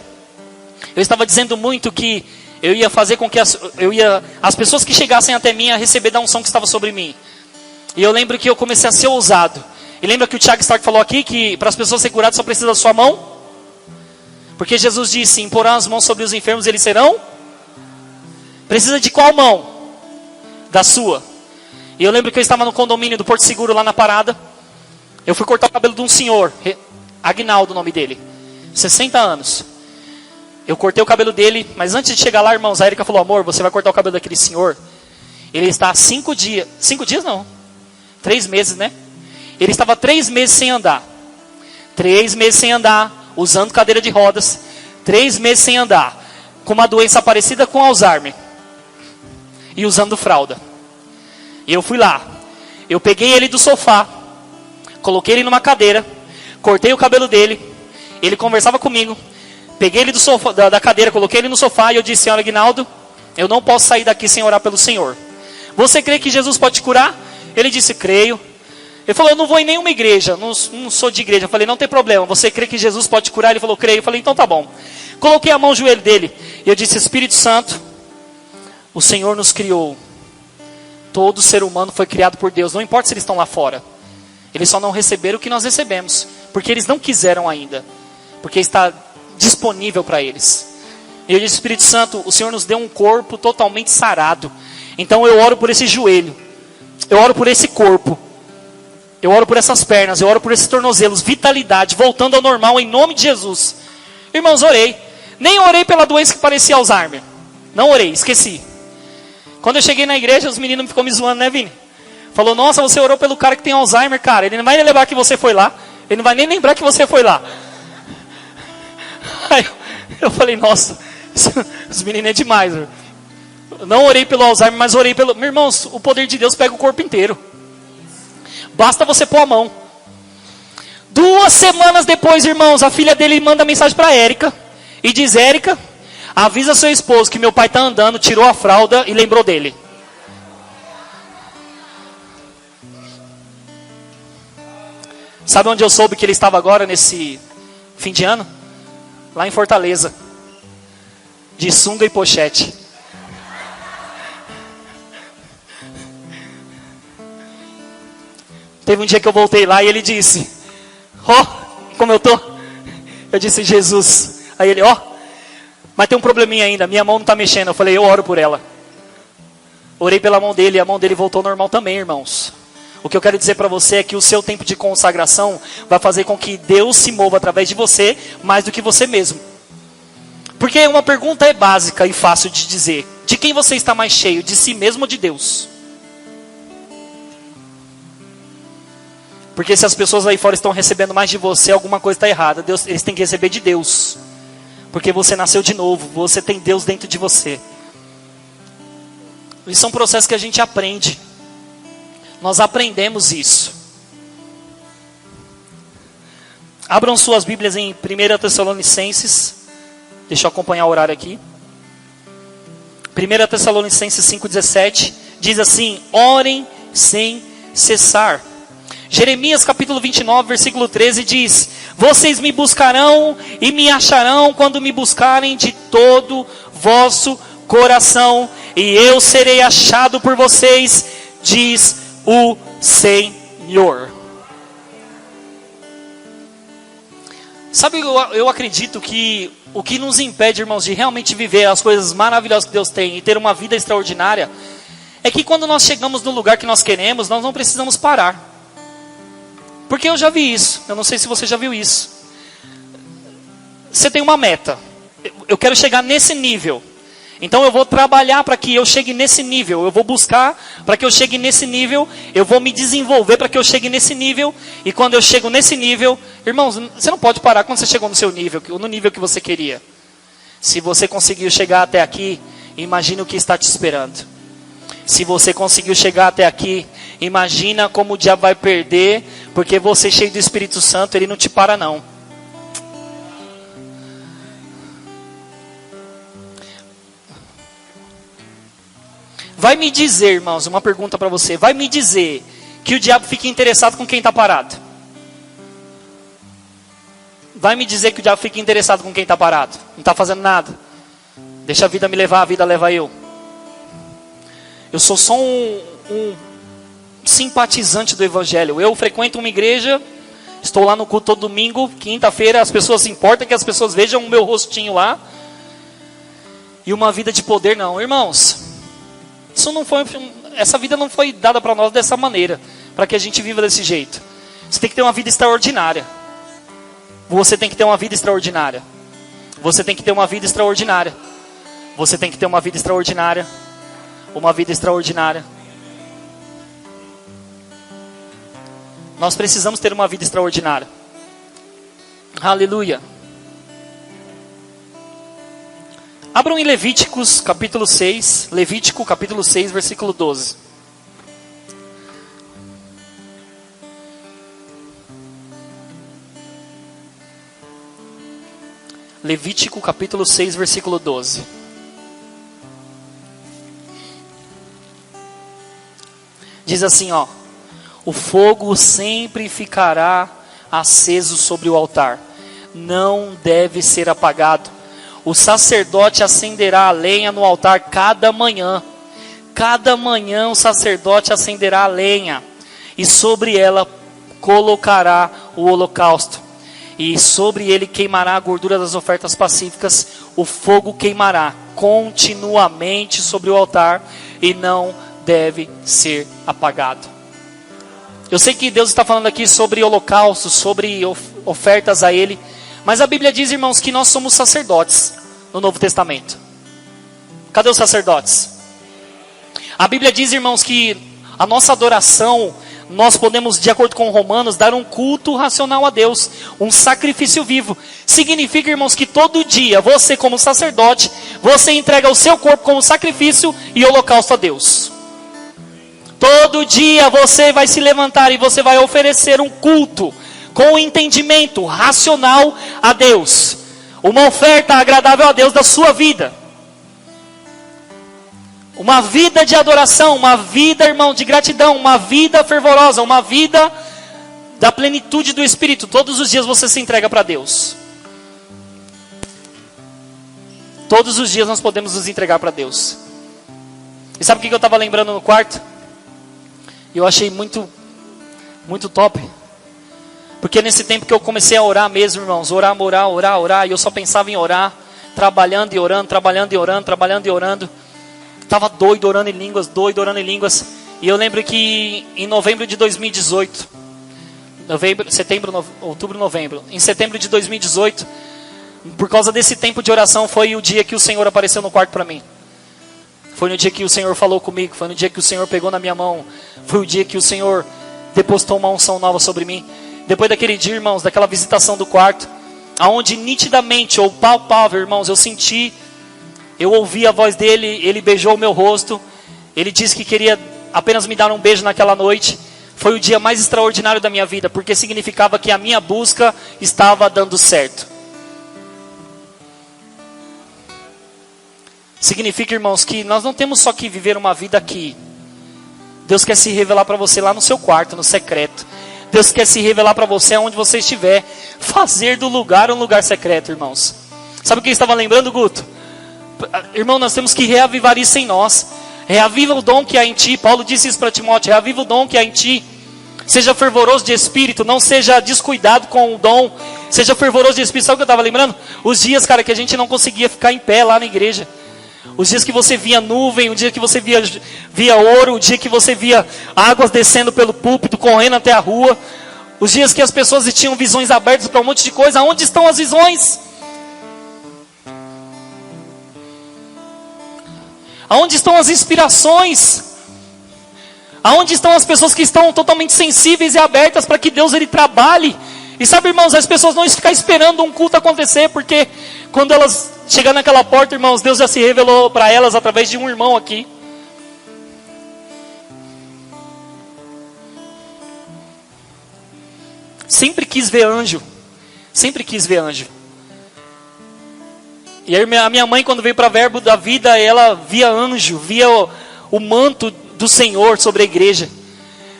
eu estava dizendo muito que eu ia fazer com que as pessoas que chegassem até mim a receber da unção que estava sobre mim. E eu lembro que eu comecei a ser ousado. E lembra que o Tiago Stark falou aqui que para as pessoas serem curadas só precisa da sua mão? Porque Jesus disse, imporão as mãos sobre os enfermos e eles serão? Precisa de qual mão? Da sua. E eu lembro que eu estava no condomínio do Porto Seguro, lá na parada. Eu fui cortar o cabelo de um senhor, Agnaldo o nome dele, 60 anos. Eu cortei o cabelo dele, mas antes de chegar lá, irmãos, a Erika falou, amor, você vai cortar o cabelo daquele senhor. Ele está há 5 dias, 5 dias não, 3 meses, né? Ele estava 3 meses sem andar. 3 meses sem andar, usando cadeira de rodas. 3 meses sem andar. com uma doença parecida com Alzheimer e usando fralda. E eu fui lá, eu peguei ele do sofá, coloquei ele numa cadeira, cortei o cabelo dele, ele conversava comigo, peguei ele do sofá, da cadeira, coloquei ele no sofá e eu disse: Senhor Aguinaldo, eu não posso sair daqui sem orar pelo Senhor. Você crê que Jesus pode te curar? Ele disse: creio. Ele falou: eu não vou em nenhuma igreja, não sou de igreja. Eu falei: não tem problema, você crê que Jesus pode te curar? Ele falou: creio. Eu falei: então tá bom. Coloquei a mão no joelho dele e eu disse: Espírito Santo, o Senhor nos criou. Todo ser humano foi criado por Deus, não importa se eles estão lá fora. Eles só não receberam o que nós recebemos, porque eles não quiseram ainda, porque está disponível para eles. E eu disse: Espírito Santo, o Senhor nos deu um corpo totalmente sarado. Então eu oro por esse joelho, eu oro por esse corpo, eu oro por essas pernas, eu oro por esses tornozelos, vitalidade, voltando ao normal em nome de Jesus. Irmãos, orei. Nem orei pela doença que parecia Alzheimer. Não orei, esqueci. Quando eu cheguei na igreja, os meninos ficou me zoando, né, Vini? Falou: nossa, você orou pelo cara que tem Alzheimer, cara. Ele não vai lembrar que você foi lá. Ele não vai nem lembrar que você foi lá. Aí eu falei: nossa, os meninos é demais. Não orei pelo Alzheimer, mas orei pelo... Meus irmãos, o poder de Deus pega o corpo inteiro. Basta você pôr a mão. 2 semanas depois, irmãos, a filha dele manda mensagem para Érica e diz: Érica, avisa seu esposo que meu pai está andando, tirou a fralda e lembrou dele. Sabe onde eu soube que ele estava agora nesse fim de ano? Lá em Fortaleza. De sunga e pochete. Teve um dia que eu voltei lá e ele disse: ó, como eu tô? Eu disse: Jesus. Aí ele: ó, mas tem um probleminha ainda, minha mão não está mexendo. Eu falei: eu oro por ela. Orei pela mão dele e a mão dele voltou normal também, irmãos. O que eu quero dizer para você é que o seu tempo de consagração vai fazer com que Deus se mova através de você mais do que você mesmo. Porque uma pergunta é básica e fácil de dizer: de quem você está mais cheio, de si mesmo ou de Deus? Porque se as pessoas aí fora estão recebendo mais de você, alguma coisa está errada. Eles têm que receber de Deus. Porque você nasceu de novo, você tem Deus dentro de você. Isso é um processo que a gente aprende. Nós aprendemos isso. Abram suas Bíblias em 1 Tessalonicenses. Deixa eu acompanhar o horário aqui. 1 Tessalonicenses 5,17 diz assim: orem sem cessar. Jeremias capítulo 29, versículo 13 diz: vocês me buscarão e me acharão quando me buscarem de todo vosso coração, e eu serei achado por vocês, diz o Senhor. Sabe, eu acredito que o que nos impede, irmãos, de realmente viver as coisas maravilhosas que Deus tem e ter uma vida extraordinária, é que quando nós chegamos no lugar que nós queremos, nós não precisamos parar. Porque eu já vi isso, eu não sei se você já viu isso. Você tem uma meta: eu quero chegar nesse nível, então eu vou trabalhar para que eu chegue nesse nível, eu vou buscar para que eu chegue nesse nível, eu vou me desenvolver para que eu chegue nesse nível, e quando eu chego nesse nível, irmãos, você não pode parar quando você chegou no seu nível, no nível que você queria. Se você conseguiu chegar até aqui, imagine o que está te esperando. Se você conseguiu chegar até aqui, imagina como o diabo vai perder, porque você cheio do Espírito Santo, ele não te para não. Vai me dizer, irmãos, uma pergunta para você. Vai me dizer que o diabo fica interessado com quem está parado? Vai me dizer que o diabo fica interessado com quem está parado? Não está fazendo nada. Deixa a vida me levar, a vida leva eu. Eu sou só um simpatizante do Evangelho. Eu frequento uma igreja, estou lá no culto todo domingo, quinta-feira, as pessoas se importam que as pessoas vejam o meu rostinho lá. E uma vida de poder não, irmãos. Essa vida não foi dada para nós dessa maneira, para que a gente viva desse jeito. Você tem que ter uma vida extraordinária. Você tem que ter uma vida extraordinária. Você tem que ter uma vida extraordinária. Você tem que ter uma vida extraordinária. Uma vida extraordinária. Nós precisamos ter uma vida extraordinária. Aleluia. Abram em Levíticos, capítulo 6. Levítico, capítulo 6, versículo 12. Levítico, capítulo 6, versículo 12. Diz assim, ó. O fogo sempre ficará aceso sobre o altar. Não deve ser apagado. O sacerdote acenderá a lenha no altar cada manhã. Cada manhã o sacerdote acenderá a lenha. E sobre ela colocará o holocausto. E sobre ele queimará a gordura das ofertas pacíficas. O fogo queimará continuamente sobre o altar. E não deve ser apagado. Eu sei que Deus está falando aqui sobre holocausto, sobre ofertas a Ele. Mas a Bíblia diz, irmãos, que nós somos sacerdotes no Novo Testamento. Cadê os sacerdotes? A Bíblia diz, irmãos, que a nossa adoração, nós podemos, de acordo com Romanos, dar um culto racional a Deus, um sacrifício vivo. Significa, irmãos, que todo dia, você como sacerdote, você entrega o seu corpo como sacrifício e holocausto a Deus. Todo dia você vai se levantar e você vai oferecer um culto com entendimento racional a Deus. Uma oferta agradável a Deus da sua vida. Uma vida de adoração, uma vida, irmão, de gratidão, uma vida fervorosa, uma vida da plenitude do Espírito. Todos os dias você se entrega para Deus. Todos os dias nós podemos nos entregar para Deus. E sabe o que eu estava lembrando no quarto? Eu achei muito top. Porque nesse tempo que eu comecei a orar mesmo, irmãos, orar, e eu só pensava em orar, trabalhando e orando. Estava doido orando em línguas. E eu lembro que em novembro de 2018, outubro, novembro, em setembro de 2018, por causa desse tempo de oração, foi o dia que o Senhor apareceu no quarto para mim. Foi no dia que o Senhor falou comigo, foi no dia que o Senhor pegou na minha mão, foi o dia que o Senhor depositou uma unção nova sobre mim. Depois daquele dia, irmãos, daquela visitação do quarto, aonde nitidamente, ou palpável, irmãos, eu ouvi a voz dele, ele beijou o meu rosto, ele disse que queria apenas me dar um beijo naquela noite. Foi o dia mais extraordinário da minha vida, porque significava que a minha busca estava dando certo. Significa, irmãos, que nós não temos só que viver uma vida aqui. Deus quer se revelar para você lá no seu quarto, no secreto. Deus quer se revelar para você aonde você estiver. Fazer do lugar um lugar secreto, irmãos. Sabe o que eu estava lembrando, Guto? Irmão, nós temos que reavivar isso em nós. Reaviva o dom que há em ti. Paulo disse isso para Timóteo. Reaviva o dom que há em ti. Seja fervoroso de espírito. Não seja descuidado com o dom. Seja fervoroso de espírito. Sabe o que eu estava lembrando? Os dias, cara, que a gente não conseguia ficar em pé lá na igreja. Os dias que você via nuvem, o dia que você via ouro, o dia que você via águas descendo pelo púlpito, correndo até a rua. Os dias que as pessoas tinham visões abertas para um monte de coisa. Onde estão as visões? Aonde estão as inspirações? Aonde estão as pessoas que estão totalmente sensíveis e abertas para que Deus ele trabalhe? E sabe, irmãos, as pessoas não ficam esperando um culto acontecer, porque quando elas chegar naquela porta, irmãos, Deus já se revelou para elas através de um irmão aqui. Sempre quis ver anjo. E a minha mãe, quando veio para Verbo da Vida, ela via anjo, via o manto do Senhor sobre a igreja.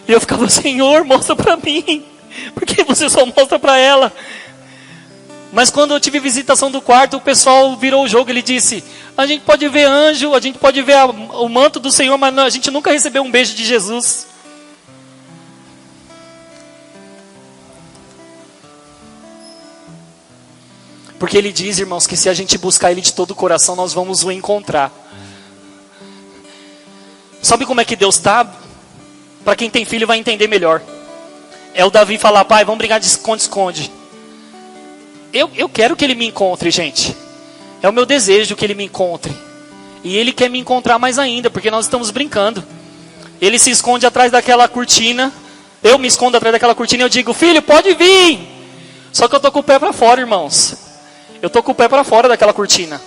E eu ficava, Senhor, mostra para mim. Por que você só mostra para ela? Mas quando eu tive visitação do quarto, o pessoal virou o jogo. Ele disse, a gente pode ver anjo, a gente pode ver o manto do Senhor, mas não, a gente nunca recebeu um beijo de Jesus. Porque ele diz, irmãos, que se a gente buscar ele de todo o coração, nós vamos o encontrar. Sabe como é que Deus está? Para quem tem filho vai entender melhor. É o Davi falar, pai, vamos brigar de esconde-esconde. Eu quero que ele me encontre, gente. É o meu desejo que ele me encontre. E ele quer me encontrar mais ainda, porque nós estamos brincando. Ele se esconde atrás daquela cortina. Eu me escondo atrás daquela cortina e eu digo, filho, pode vir. Só que eu estou com o pé para fora, irmãos. Eu estou com o pé para fora daquela cortina.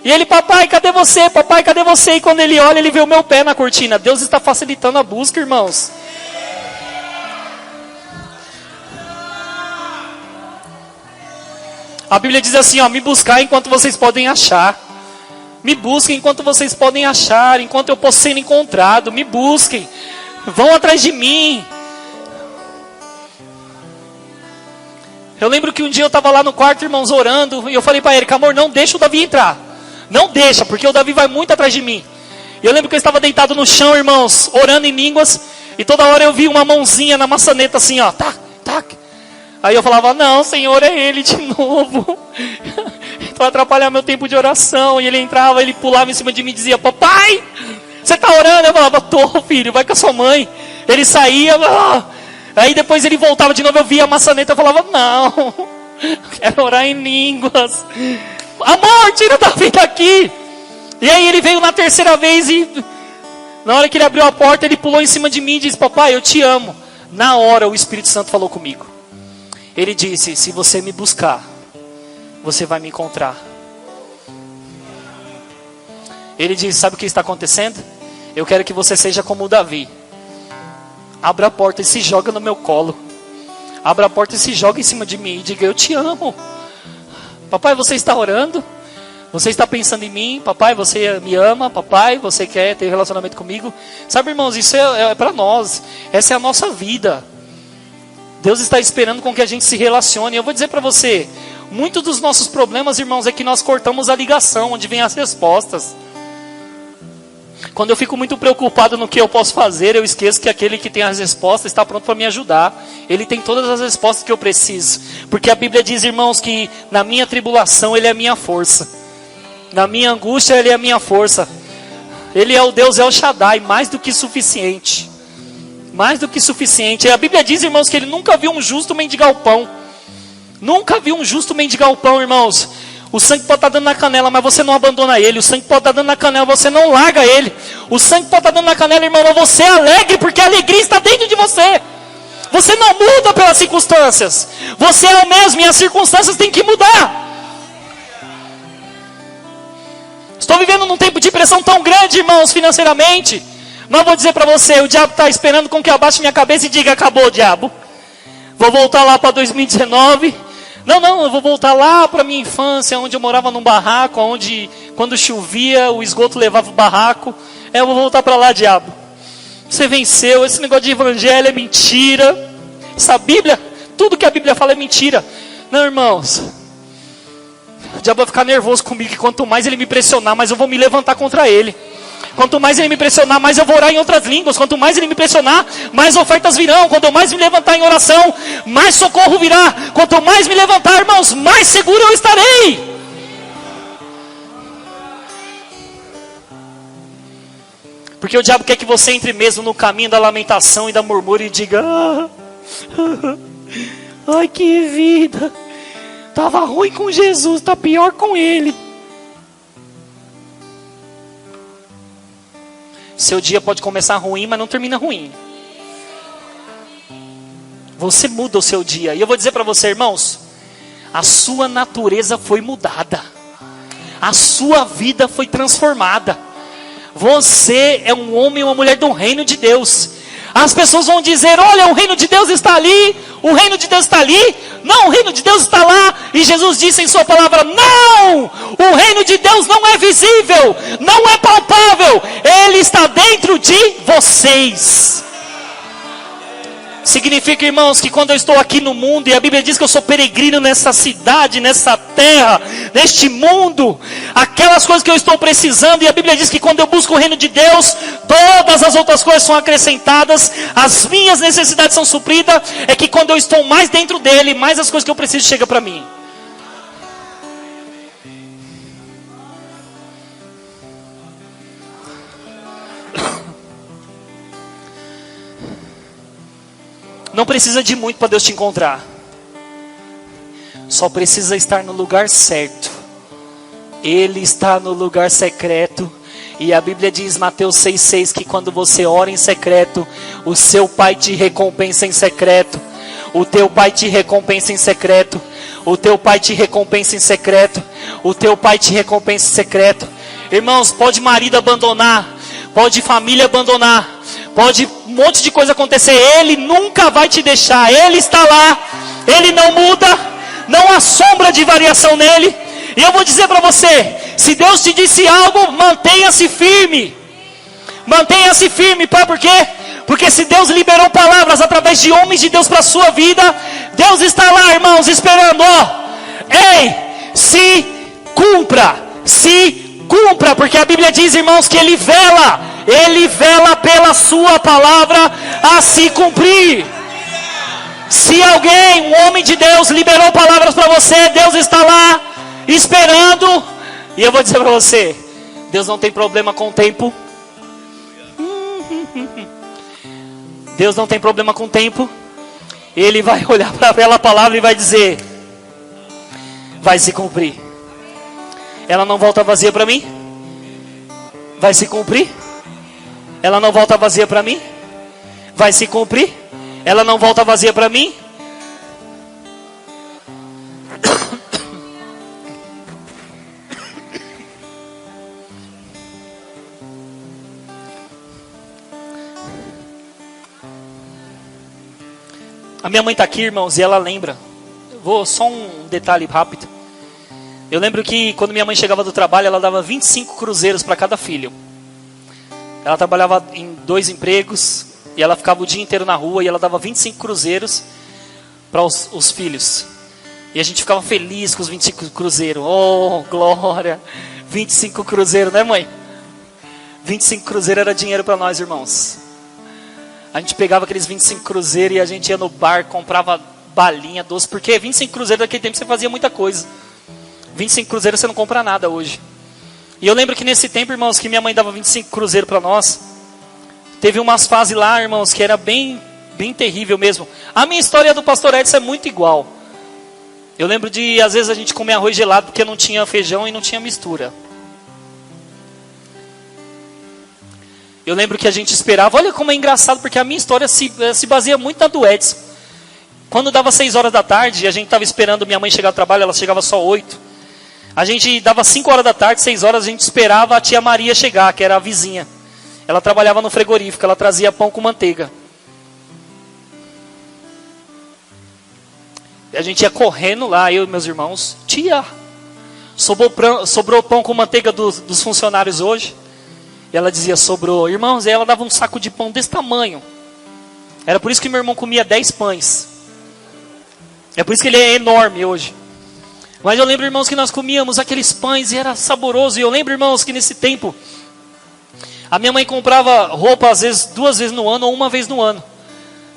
E ele, papai, cadê você? Papai, cadê você? E quando ele olha, ele vê o meu pé na cortina. Deus está facilitando a busca, irmãos. A Bíblia diz assim, ó, me buscar enquanto vocês podem achar. Me busquem enquanto vocês podem achar, enquanto eu posso ser encontrado. Me busquem. Vão atrás de mim. Eu lembro que um dia eu estava lá no quarto, irmãos, orando. E eu falei para Erika, amor, não deixa o Davi entrar. Não deixa, porque o Davi vai muito atrás de mim. E eu lembro que eu estava deitado no chão, irmãos, orando em línguas. E toda hora eu vi uma mãozinha na maçaneta assim, ó. Tac, tac. Aí eu falava, não, Senhor, é ele de novo. Vai atrapalhar meu tempo de oração. E ele entrava, ele pulava em cima de mim e dizia, papai, você está orando? Eu falava, tô, filho, vai com a sua mãe. Ele saía, aí depois ele voltava de novo, eu via a maçaneta, eu falava, não, quero orar em línguas. Amor, tira o Davi daqui. E aí ele veio na terceira vez e na hora que ele abriu a porta, ele pulou em cima de mim e disse, papai, eu te amo. Na hora o Espírito Santo falou comigo. Ele disse, se você me buscar, você vai me encontrar. Ele disse, sabe o que está acontecendo? Eu quero que você seja como o Davi. Abra a porta e se joga no meu colo. Abra a porta e se joga em cima de mim. E diga, eu te amo. Papai, você está orando? Você está pensando em mim? Papai, você me ama? Papai, você quer ter relacionamento comigo? Sabe, irmãos, isso é para nós. Essa é a nossa vida. Deus está esperando com que a gente se relacione. Eu vou dizer para você, muitos dos nossos problemas, irmãos, é que nós cortamos a ligação, onde vem as respostas. Quando eu fico muito preocupado no que eu posso fazer, eu esqueço que aquele que tem as respostas está pronto para me ajudar. Ele tem todas as respostas que eu preciso. Porque a Bíblia diz, irmãos, que na minha tribulação Ele é a minha força. Na minha angústia Ele é a minha força. Ele é o Deus El Shaddai, mais do que suficiente. Mais do que suficiente. E a Bíblia diz, irmãos, que Ele nunca viu um justo mendigar o pão. Nunca viu um justo mendigar o pão, irmãos. O sangue pode estar dando na canela, mas você não abandona ele. O sangue pode estar dando na canela, você não larga ele. O sangue pode estar dando na canela, irmão, mas você é alegre, porque a alegria está dentro de você. Você não muda pelas circunstâncias. Você é o mesmo e as circunstâncias têm que mudar. Estou vivendo num tempo de pressão tão grande, irmãos, financeiramente. Mas vou dizer para você, o diabo está esperando com que eu abaixe minha cabeça e diga, acabou, diabo. Vou voltar lá para 2019. Não, eu vou voltar lá para minha infância, onde eu morava num barraco, onde quando chovia o esgoto levava o barraco. Eu vou voltar para lá, diabo. Você venceu, esse negócio de evangelho é mentira. Essa Bíblia, tudo que a Bíblia fala é mentira. Não, irmãos. O diabo vai ficar nervoso comigo, que quanto mais ele me pressionar, mais eu vou me levantar contra ele. Quanto mais ele me pressionar, mais eu vou orar em outras línguas. Quanto mais ele me pressionar, mais ofertas virão. Quanto mais me levantar em oração, mais socorro virá. Quanto mais me levantar, irmãos, mais seguro eu estarei. Porque o diabo quer que você entre mesmo no caminho da lamentação e da murmúria e diga, ai, que vida. Estava ruim com Jesus, está pior com ele. Seu dia pode começar ruim, mas não termina ruim. Você muda o seu dia. E eu vou dizer para você, irmãos, a sua natureza foi mudada. A sua vida foi transformada. Você é um homem e uma mulher do reino de Deus. As pessoas vão dizer, olha, o reino de Deus está ali. O reino de Deus está ali. Não, o reino de Deus está lá. E Jesus disse em sua palavra, não! O reino de Deus não é visível. Não é palpável. Ele está dentro de vocês. Significa, irmãos, que quando eu estou aqui no mundo, e a Bíblia diz que eu sou peregrino nessa cidade, nessa terra, neste mundo, aquelas coisas que eu estou precisando, e a Bíblia diz que quando eu busco o reino de Deus, todas as outras coisas são acrescentadas, as minhas necessidades são supridas, é que quando eu estou mais dentro dele, mais as coisas que eu preciso chegam para mim. Não precisa de muito para Deus te encontrar. Só precisa estar no lugar certo. Ele está no lugar secreto. E a Bíblia diz, Mateus 6,6, que quando você ora em secreto, o seu Pai te recompensa em secreto. O teu Pai te recompensa em secreto. O teu pai te recompensa em secreto. O teu pai te recompensa em secreto. Irmãos, pode marido abandonar, pode família abandonar, pode um monte de coisa acontecer, Ele nunca vai te deixar. Ele está lá, Ele não muda, não há sombra de variação nele. E eu vou dizer para você, se Deus te disse algo, mantenha-se firme. Mantenha-se firme, por quê? Porque se Deus liberou palavras através de homens de Deus para a sua vida, Deus está lá, irmãos, esperando. Ei, se cumpra, porque a Bíblia diz, irmãos, que Ele vela pela sua palavra a se cumprir. Se alguém, um homem de Deus, liberou palavras para você, Deus está lá esperando. E eu vou dizer para você, Deus não tem problema com o tempo. Deus não tem problema com o tempo. Ele vai olhar para aquela palavra e vai dizer: vai se cumprir. Ela não volta vazia para mim? Vai se cumprir? Ela não volta vazia para mim? Vai se cumprir? Ela não volta vazia para mim? A minha mãe está aqui, irmãos, e ela lembra. Vou só um detalhe rápido. Eu lembro que quando minha mãe chegava do trabalho, ela dava 25 cruzeiros para cada filho. Ela trabalhava em 2 empregos e ela ficava o dia inteiro na rua e ela dava 25 cruzeiros para os filhos. E a gente ficava feliz com os 25 cruzeiros. Oh, glória! 25 cruzeiros, né, mãe? 25 cruzeiros era dinheiro para nós, irmãos. A gente pegava aqueles 25 cruzeiros e a gente ia no bar, comprava balinha, doce. Porque 25 cruzeiros naquele tempo você fazia muita coisa. 25 cruzeiros você não compra nada hoje. E eu lembro que nesse tempo, irmãos, que minha mãe dava 25 cruzeiros para nós. Teve umas fases lá, irmãos, que era bem terrível mesmo. A minha história do pastor Edson é muito igual. Eu lembro de, às vezes, a gente comer arroz gelado porque não tinha feijão e não tinha mistura. Eu lembro que a gente esperava. Olha como é engraçado, porque a minha história se baseia muito na do Edson. Quando dava 6 horas da tarde, a gente estava esperando minha mãe chegar do trabalho, ela chegava só 8. A gente dava 5 horas da tarde, 6 horas, a gente esperava a tia Maria chegar, que era a vizinha. Ela trabalhava no frigorífico, ela trazia pão com manteiga. E a gente ia correndo lá, eu e meus irmãos. Tia, sobrou pão com manteiga dos funcionários hoje? E ela dizia, sobrou. Irmãos, e ela dava um saco de pão desse tamanho. Era por isso que meu irmão comia 10 pães. É por isso que ele é enorme hoje. Mas eu lembro, irmãos, que nós comíamos aqueles pães e era saboroso. E eu lembro, irmãos, que nesse tempo, a minha mãe comprava roupa, às vezes, 2 vezes no ano ou 1 vez no ano.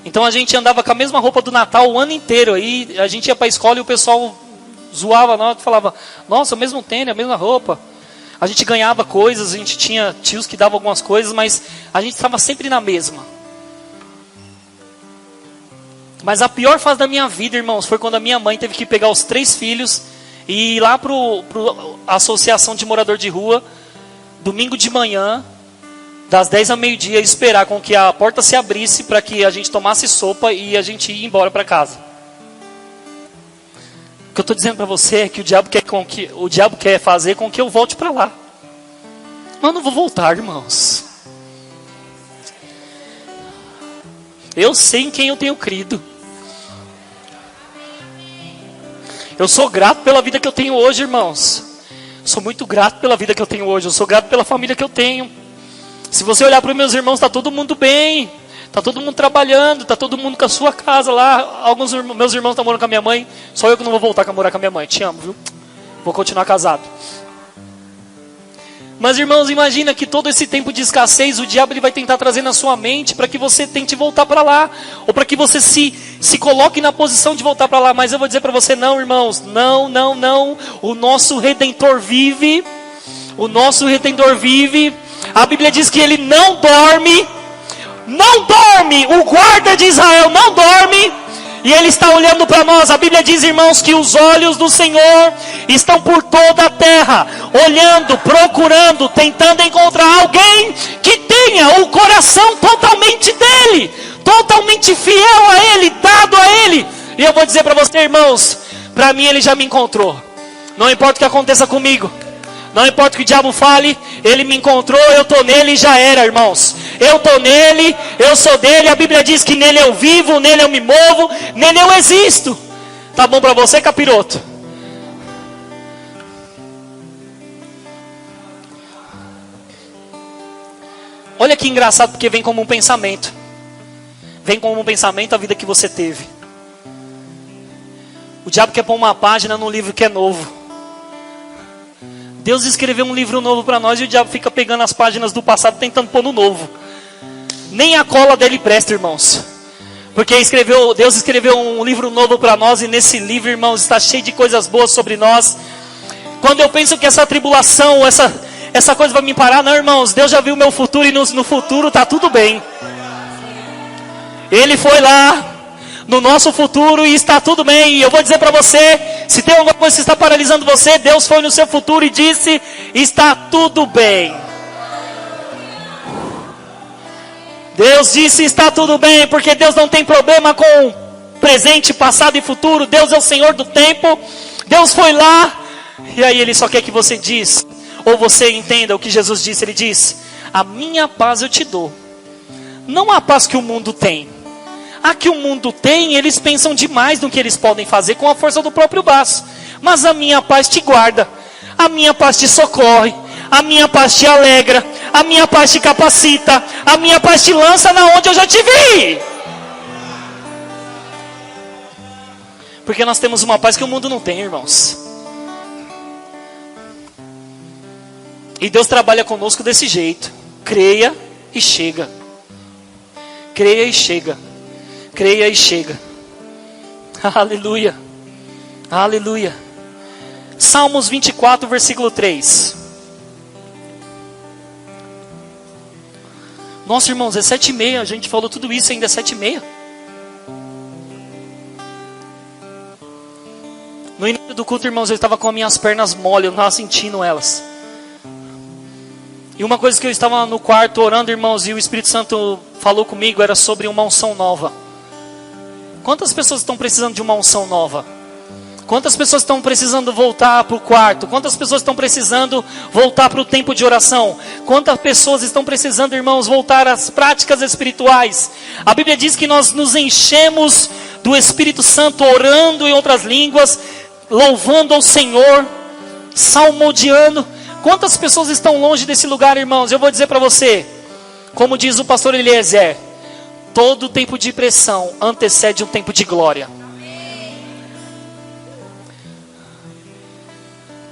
Então a gente andava com a mesma roupa do Natal o ano inteiro. Aí a gente ia para a escola e o pessoal zoava nós, falava, nossa, o mesmo tênis, a mesma roupa. A gente ganhava coisas, a gente tinha tios que davam algumas coisas, mas a gente estava sempre na mesma. Mas a pior fase da minha vida, irmãos, foi quando a minha mãe teve que pegar os 3 filhos e ir lá para a associação de morador de rua, domingo de manhã, das 10 ao meio-dia, esperar com que a porta se abrisse para que a gente tomasse sopa e a gente ia embora para casa. O que eu estou dizendo para você é que o diabo quer fazer com que eu volte para lá. Mas eu não vou voltar, irmãos. Eu sei em quem eu tenho crido. Eu sou grato pela vida que eu tenho hoje, irmãos. Sou muito grato pela vida que eu tenho hoje. Eu sou grato pela família que eu tenho. Se você olhar para os meus irmãos, está todo mundo bem. Está todo mundo trabalhando. Está todo mundo com a sua casa lá. Alguns meus irmãos estão morando com a minha mãe. Só eu que não vou voltar a morar com a minha mãe. Te amo, viu? Vou continuar casado. Mas, irmãos, imagina que todo esse tempo de escassez, o diabo ele vai tentar trazer na sua mente para que você tente voltar para lá. Ou para que você se coloque na posição de voltar para lá. Mas eu vou dizer para você, não, irmãos. Não, não, não. O nosso Redentor vive. O nosso Redentor vive. A Bíblia diz que ele não dorme. Não dorme. O guarda de Israel não dorme. E Ele está olhando para nós. A Bíblia diz, irmãos, que os olhos do Senhor estão por toda a terra, olhando, procurando, tentando encontrar alguém que tenha o coração totalmente dele, totalmente fiel a Ele, dado a Ele. E eu vou dizer para você, irmãos, Para mim ele já me encontrou. Não importa o que aconteça comigo. Não importa o que o diabo fale, ele me encontrou, eu estou nele e já era, irmãos. Eu estou nele, eu sou dele. A Bíblia diz que nele eu vivo, nele eu me movo, nele eu existo. Tá bom para você, capiroto? Olha que engraçado, porque vem como um pensamento. Vem como um pensamento a vida que você teve. O diabo quer pôr uma página num livro que é novo. Deus escreveu um livro novo para nós e o diabo fica pegando as páginas do passado tentando pôr no novo. Nem a cola dele presta, irmãos. Porque Deus escreveu um livro novo para nós e nesse livro, irmãos, está cheio de coisas boas sobre nós. Quando eu penso que essa tribulação, essa coisa vai me parar, não, irmãos, Deus já viu o meu futuro e no futuro está tudo bem. Ele foi lá no nosso futuro e está tudo bem. E eu vou dizer para você, se tem alguma coisa que está paralisando você, Deus foi no seu futuro e disse, está tudo bem. Deus disse, está tudo bem, porque Deus não tem problema com presente, passado e futuro. Deus é o Senhor do tempo. Deus foi lá, e aí Ele só quer que você diz, ou você entenda o que Jesus disse. Ele diz, a minha paz eu te dou. Não a paz que o mundo tem. A que o mundo tem, eles pensam demais no que eles podem fazer com a força do próprio braço. Mas a minha paz te guarda. A minha paz te socorre. A minha paz te alegra. A minha paz te capacita. A minha paz te lança na onde eu já te vi. Porque nós temos uma paz que o mundo não tem, irmãos. E Deus trabalha conosco desse jeito. Creia e chega. Creia e chega. Creia e chega. Aleluia. Aleluia. Salmos 24, versículo 3. Nossa, irmãos, é 7h30. A gente falou tudo isso, ainda é 7h30. No início do culto, irmãos, eu estava com as minhas pernas mole, eu não estava sentindo elas. E uma coisa que eu estava no quarto orando, irmãos, e o Espírito Santo falou comigo, era sobre uma unção nova. Quantas pessoas estão precisando de uma unção nova? Quantas pessoas estão precisando voltar para o quarto? Quantas pessoas estão precisando voltar para o tempo de oração? Quantas pessoas estão precisando, irmãos, voltar às práticas espirituais? A Bíblia diz que nós nos enchemos do Espírito Santo orando em outras línguas, louvando ao Senhor, salmodiando. Quantas pessoas estão longe desse lugar, irmãos? Eu vou dizer para você, como diz o pastor Eliezer, todo tempo de pressão antecede um tempo de glória.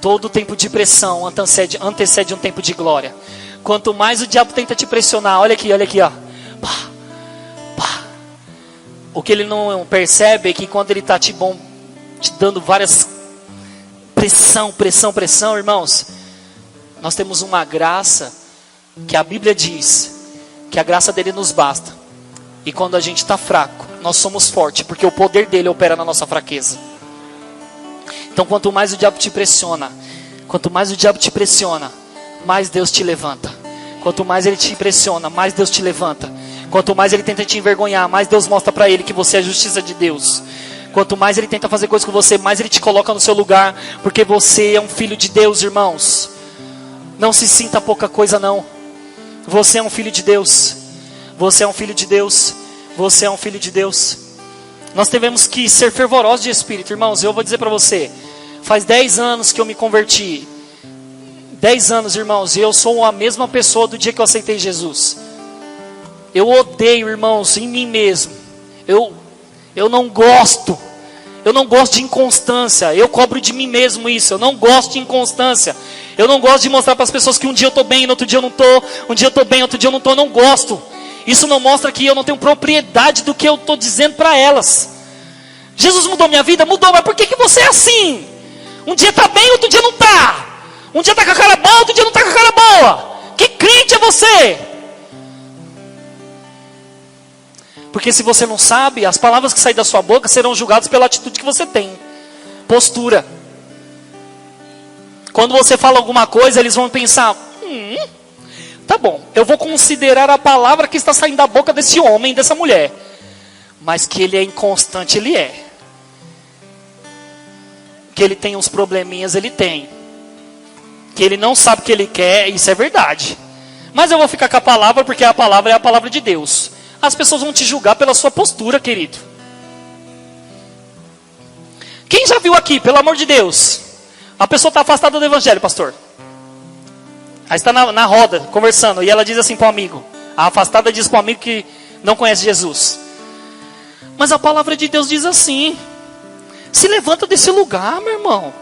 Todo tempo de pressão antecede um tempo de glória. Quanto mais o diabo tenta te pressionar, olha aqui, ó. Pá, pá. O que ele não percebe é que quando ele está te dando várias pressão, irmãos, nós temos uma graça que a Bíblia diz que a graça dele nos basta. E quando a gente está fraco, nós somos fortes, porque o poder dele opera na nossa fraqueza. Então quanto mais o diabo te pressiona, mais Deus te levanta. Quanto mais ele te pressiona, mais Deus te levanta. Quanto mais ele tenta te envergonhar, mais Deus mostra para ele que você é a justiça de Deus. Quanto mais ele tenta fazer coisas com você, mais ele te coloca no seu lugar, porque você é um filho de Deus, irmãos. Não se sinta pouca coisa, não. Você é um filho de Deus. Você é um filho de Deus. Você é um filho de Deus. Nós devemos que ser fervorosos de espírito, irmãos. Eu vou dizer para você, faz 10 anos que eu me converti. 10 anos, irmãos, e eu sou a mesma pessoa do dia que eu aceitei Jesus. Eu odeio, irmãos, em mim mesmo. Eu não gosto. Eu não gosto de inconstância. Eu cobro de mim mesmo isso. Eu não gosto de inconstância. Eu não gosto de mostrar para as pessoas que um dia eu estou bem, no outro dia eu não estou. Um dia eu estou bem, outro dia eu não estou. Eu não gosto. Isso não mostra que eu não tenho propriedade do que eu estou dizendo para elas. Jesus mudou minha vida? Mudou, mas por que você é assim? Um dia está bem, outro dia não está. Um dia está com a cara boa, outro dia não está com a cara boa. Que crente é você? Porque se você não sabe, as palavras que saem da sua boca serão julgadas pela atitude que você tem. Postura. Quando você fala alguma coisa, eles vão pensar, tá bom, eu vou considerar a palavra que está saindo da boca desse homem, dessa mulher. Mas que ele é inconstante, ele é. que ele tem uns probleminhas, ele tem. Que ele não sabe o que ele quer, isso é verdade. Mas eu vou ficar com a palavra, porque a palavra é a palavra de Deus. As pessoas vão te julgar pela sua postura, querido. Quem já viu aqui, pelo amor de Deus, a pessoa está afastada do evangelho, pastor? Aí está na roda, conversando, e ela diz assim para o amigo. A afastada diz para o amigo que não conhece Jesus. Mas a palavra de Deus diz assim: se levanta desse lugar, meu irmão.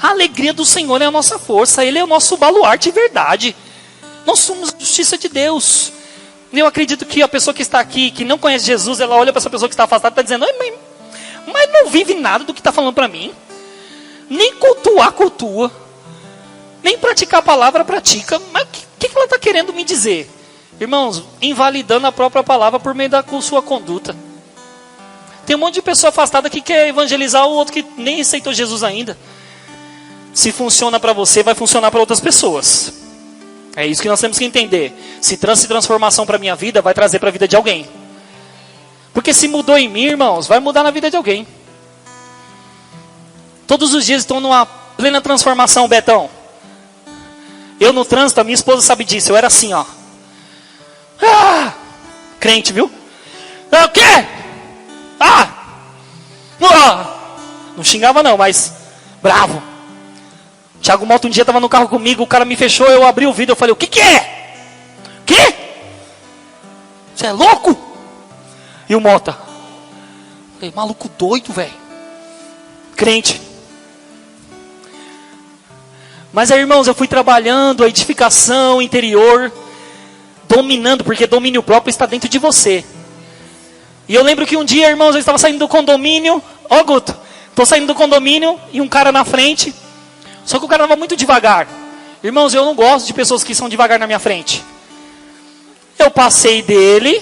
A alegria do Senhor é a nossa força. Ele é o nosso baluarte de verdade. Nós somos a justiça de Deus. Eu acredito que a pessoa que está aqui, que não conhece Jesus, ela olha para essa pessoa que está afastada e está dizendo: mas não vive nada do que está falando para mim. Nem cultuar, cultua. Nem praticar a palavra, pratica. Mas o que ela está querendo me dizer? Irmãos, invalidando a própria palavra por meio da sua conduta. Tem um monte de pessoa afastada que quer evangelizar o outro que nem aceitou Jesus ainda. Se funciona para você, vai funcionar para outras pessoas. É isso que nós temos que entender. Se transformação para a minha vida, vai trazer para a vida de alguém. Porque se mudou em mim, irmãos, vai mudar na vida de alguém. Todos os dias estou numa plena transformação, Betão. Eu no trânsito, a minha esposa sabe disso. Eu era assim, ó. Crente, viu? O quê? Não xingava não, mas bravo. Thiago Mota um dia estava no carro comigo, o cara me fechou, eu abri o vidro, eu falei: o que é? Que? Você é louco? E o Mota? Falei: maluco doido, velho. Crente. Mas aí, irmãos, eu fui trabalhando a edificação interior, dominando, porque domínio próprio está dentro de você. E eu lembro que um dia, irmãos, eu estava saindo do condomínio. Ó, Guto, estou saindo do condomínio e um cara na frente. Só que o cara estava muito devagar. Irmãos, eu não gosto de pessoas que são devagar na minha frente. Eu passei dele,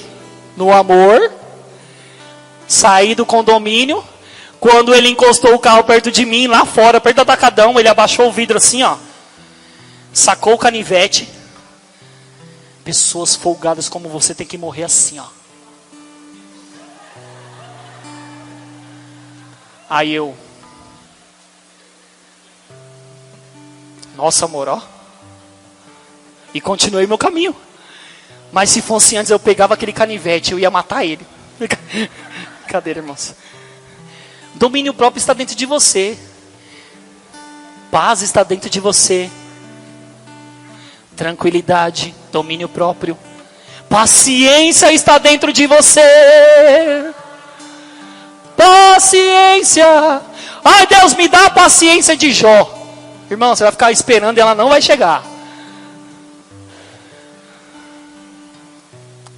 no amor, saí do condomínio. Quando ele encostou o carro perto de mim, lá fora, perto do atacadão, ele abaixou o vidro assim, ó. Sacou o canivete. Pessoas folgadas como você tem que morrer assim, ó. Aí eu... Nossa, amor, ó. E continuei meu caminho. Mas se fosse antes, eu pegava aquele canivete, eu ia matar ele. Brincadeira, irmãos. Domínio próprio está dentro de você. Paz está dentro de você. Tranquilidade, domínio próprio. Paciência está dentro de você. Paciência. Ai, Deus, me dá a paciência de Jó. Irmão, você vai ficar esperando e ela não vai chegar.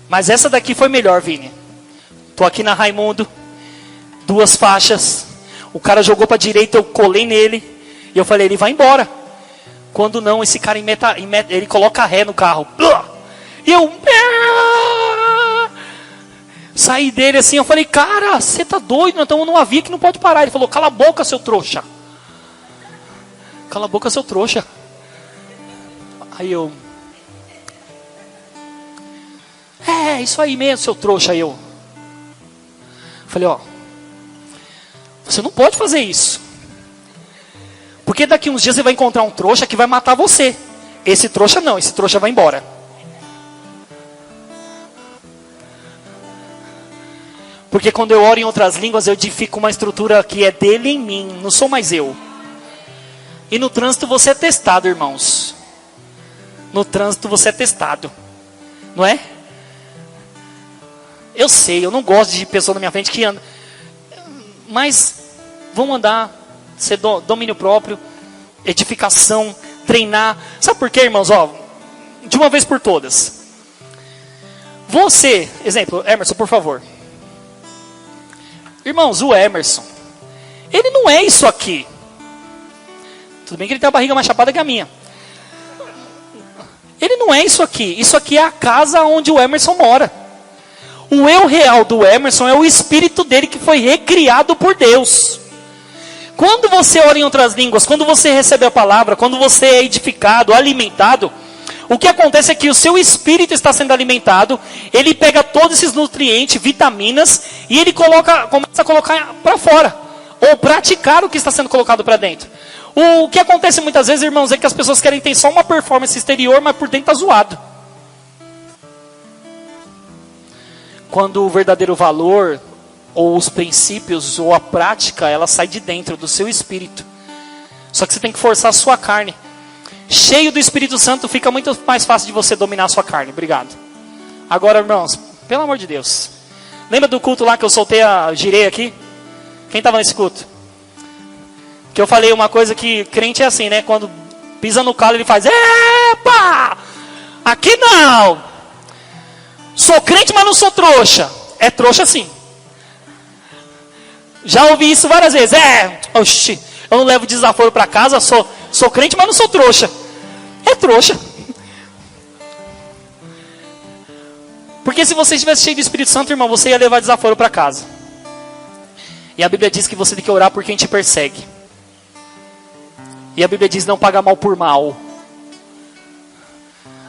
Mas essa daqui foi melhor, Vini. Tô aqui na Raimundo. 2 faixas. O cara jogou para direita, eu colei nele. E eu falei: ele vai embora. Quando não, esse cara ele coloca ré no carro. E eu... saí dele assim, eu falei: cara, você tá doido? Nós estamos numa via que não pode parar. Ele falou: cala a boca, seu trouxa. Cala a boca, seu trouxa. Aí eu... é, isso aí mesmo, seu trouxa. Aí eu... falei: ó, você não pode fazer isso. Porque daqui uns dias você vai encontrar um trouxa que vai matar você. Esse trouxa não, esse trouxa vai embora. Porque quando eu oro em outras línguas, eu edifico uma estrutura que é dele em mim, não sou mais eu. E no trânsito você é testado, irmãos. No trânsito você é testado. Não é? Eu sei, eu não gosto de pessoa na minha frente que anda. Mas vamos andar, ser domínio próprio, edificação, treinar. Sabe por quê, irmãos? Ó, de uma vez por todas. Você, exemplo, Emerson, por favor. Irmãos, o Emerson, ele não é isso aqui. Tudo bem que ele tem a barriga mais chapada que a minha. Ele não é isso aqui. Isso aqui é a casa onde o Emerson mora. O eu real do Emerson é o espírito dele que foi recriado por Deus. Quando você ora em outras línguas, quando você recebe a palavra, quando você é edificado, alimentado, o que acontece é que o seu espírito está sendo alimentado, ele pega todos esses nutrientes, vitaminas, e ele começa a colocar para fora. ou praticar o que está sendo colocado para dentro. O que acontece muitas vezes, irmãos, é que as pessoas querem ter só uma performance exterior, mas por dentro está zoado. Quando o verdadeiro valor, ou os princípios, ou a prática, ela sai de dentro do seu espírito. Só que você tem que forçar a sua carne. Cheio do Espírito Santo, fica muito mais fácil de você dominar a sua carne. Obrigado. Agora, irmãos, pelo amor de Deus. Lembra do culto lá que eu soltei a girei aqui? Quem estava nesse culto? Que eu falei uma coisa que crente é assim, né? Quando pisa no calo, ele faz: epa! Aqui não! Sou crente, mas não sou trouxa. É trouxa sim. Já ouvi isso várias vezes. Oxi, eu não levo desaforo para casa, sou crente, mas não sou trouxa. É trouxa. Porque se você estivesse cheio do Espírito Santo, irmão, você ia levar desaforo para casa. E a Bíblia diz que você tem que orar por quem te persegue. E a Bíblia diz não pagar mal por mal.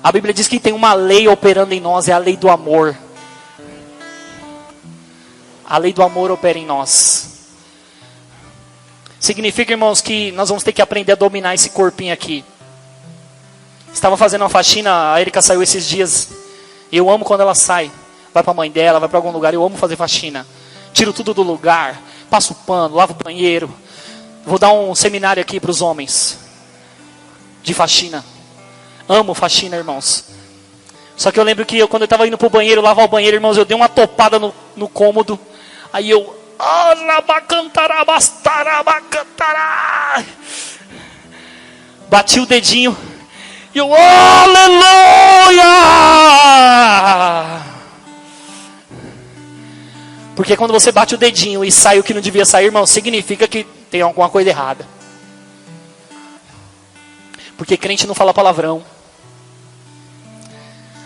A Bíblia diz que tem uma lei operando em nós, é a lei do amor. A lei do amor opera em nós. Significa, irmãos, que nós vamos ter que aprender a dominar esse corpinho aqui. Estava fazendo uma faxina, a Erika saiu esses dias. Eu amo quando ela sai. Vai para a mãe dela, vai para algum lugar. Eu amo fazer faxina. Tiro tudo do lugar. Passo o pano, lavo o banheiro. Vou dar um seminário aqui para os homens. De faxina. Amo faxina, irmãos. Só que eu lembro que quando eu estava indo para o banheiro, lavar o banheiro, irmãos, eu dei uma topada no cômodo. Aí eu... bati o dedinho. E eu... aleluia! Porque quando você bate o dedinho e sai o que não devia sair, irmão, significa que tem alguma coisa errada. Porque crente não fala palavrão.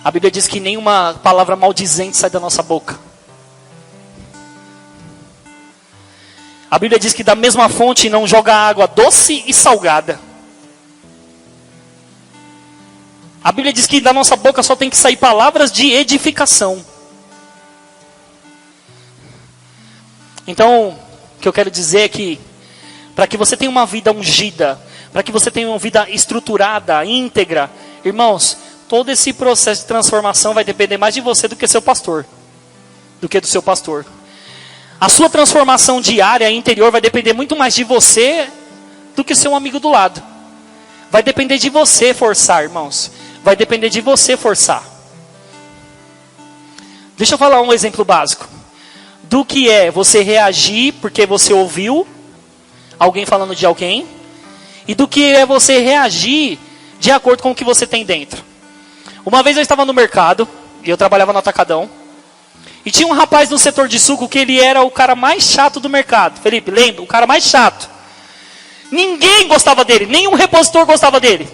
A Bíblia diz que nenhuma palavra maldizente sai da nossa boca. A Bíblia diz que da mesma fonte não joga água doce e salgada. A Bíblia diz que da nossa boca só tem que sair palavras de edificação. Então, o que eu quero dizer é que, para que você tenha uma vida ungida, para que você tenha uma vida estruturada, íntegra, irmãos, todo esse processo de transformação vai depender mais de você do que seu pastor. Do que do seu pastor. A sua transformação diária interior vai depender muito mais de você do que seu amigo do lado. Vai depender de você forçar, irmãos. Vai depender de você forçar. Deixa eu falar um exemplo básico. Do que é você reagir porque você ouviu alguém falando de alguém. E do que é você reagir de acordo com o que você tem dentro. Uma vez eu estava no mercado, e eu trabalhava no Atacadão. E tinha um rapaz no setor de suco que ele era o cara mais chato do mercado. Felipe, lembra? O cara mais chato. Ninguém gostava dele, nenhum repositor gostava dele.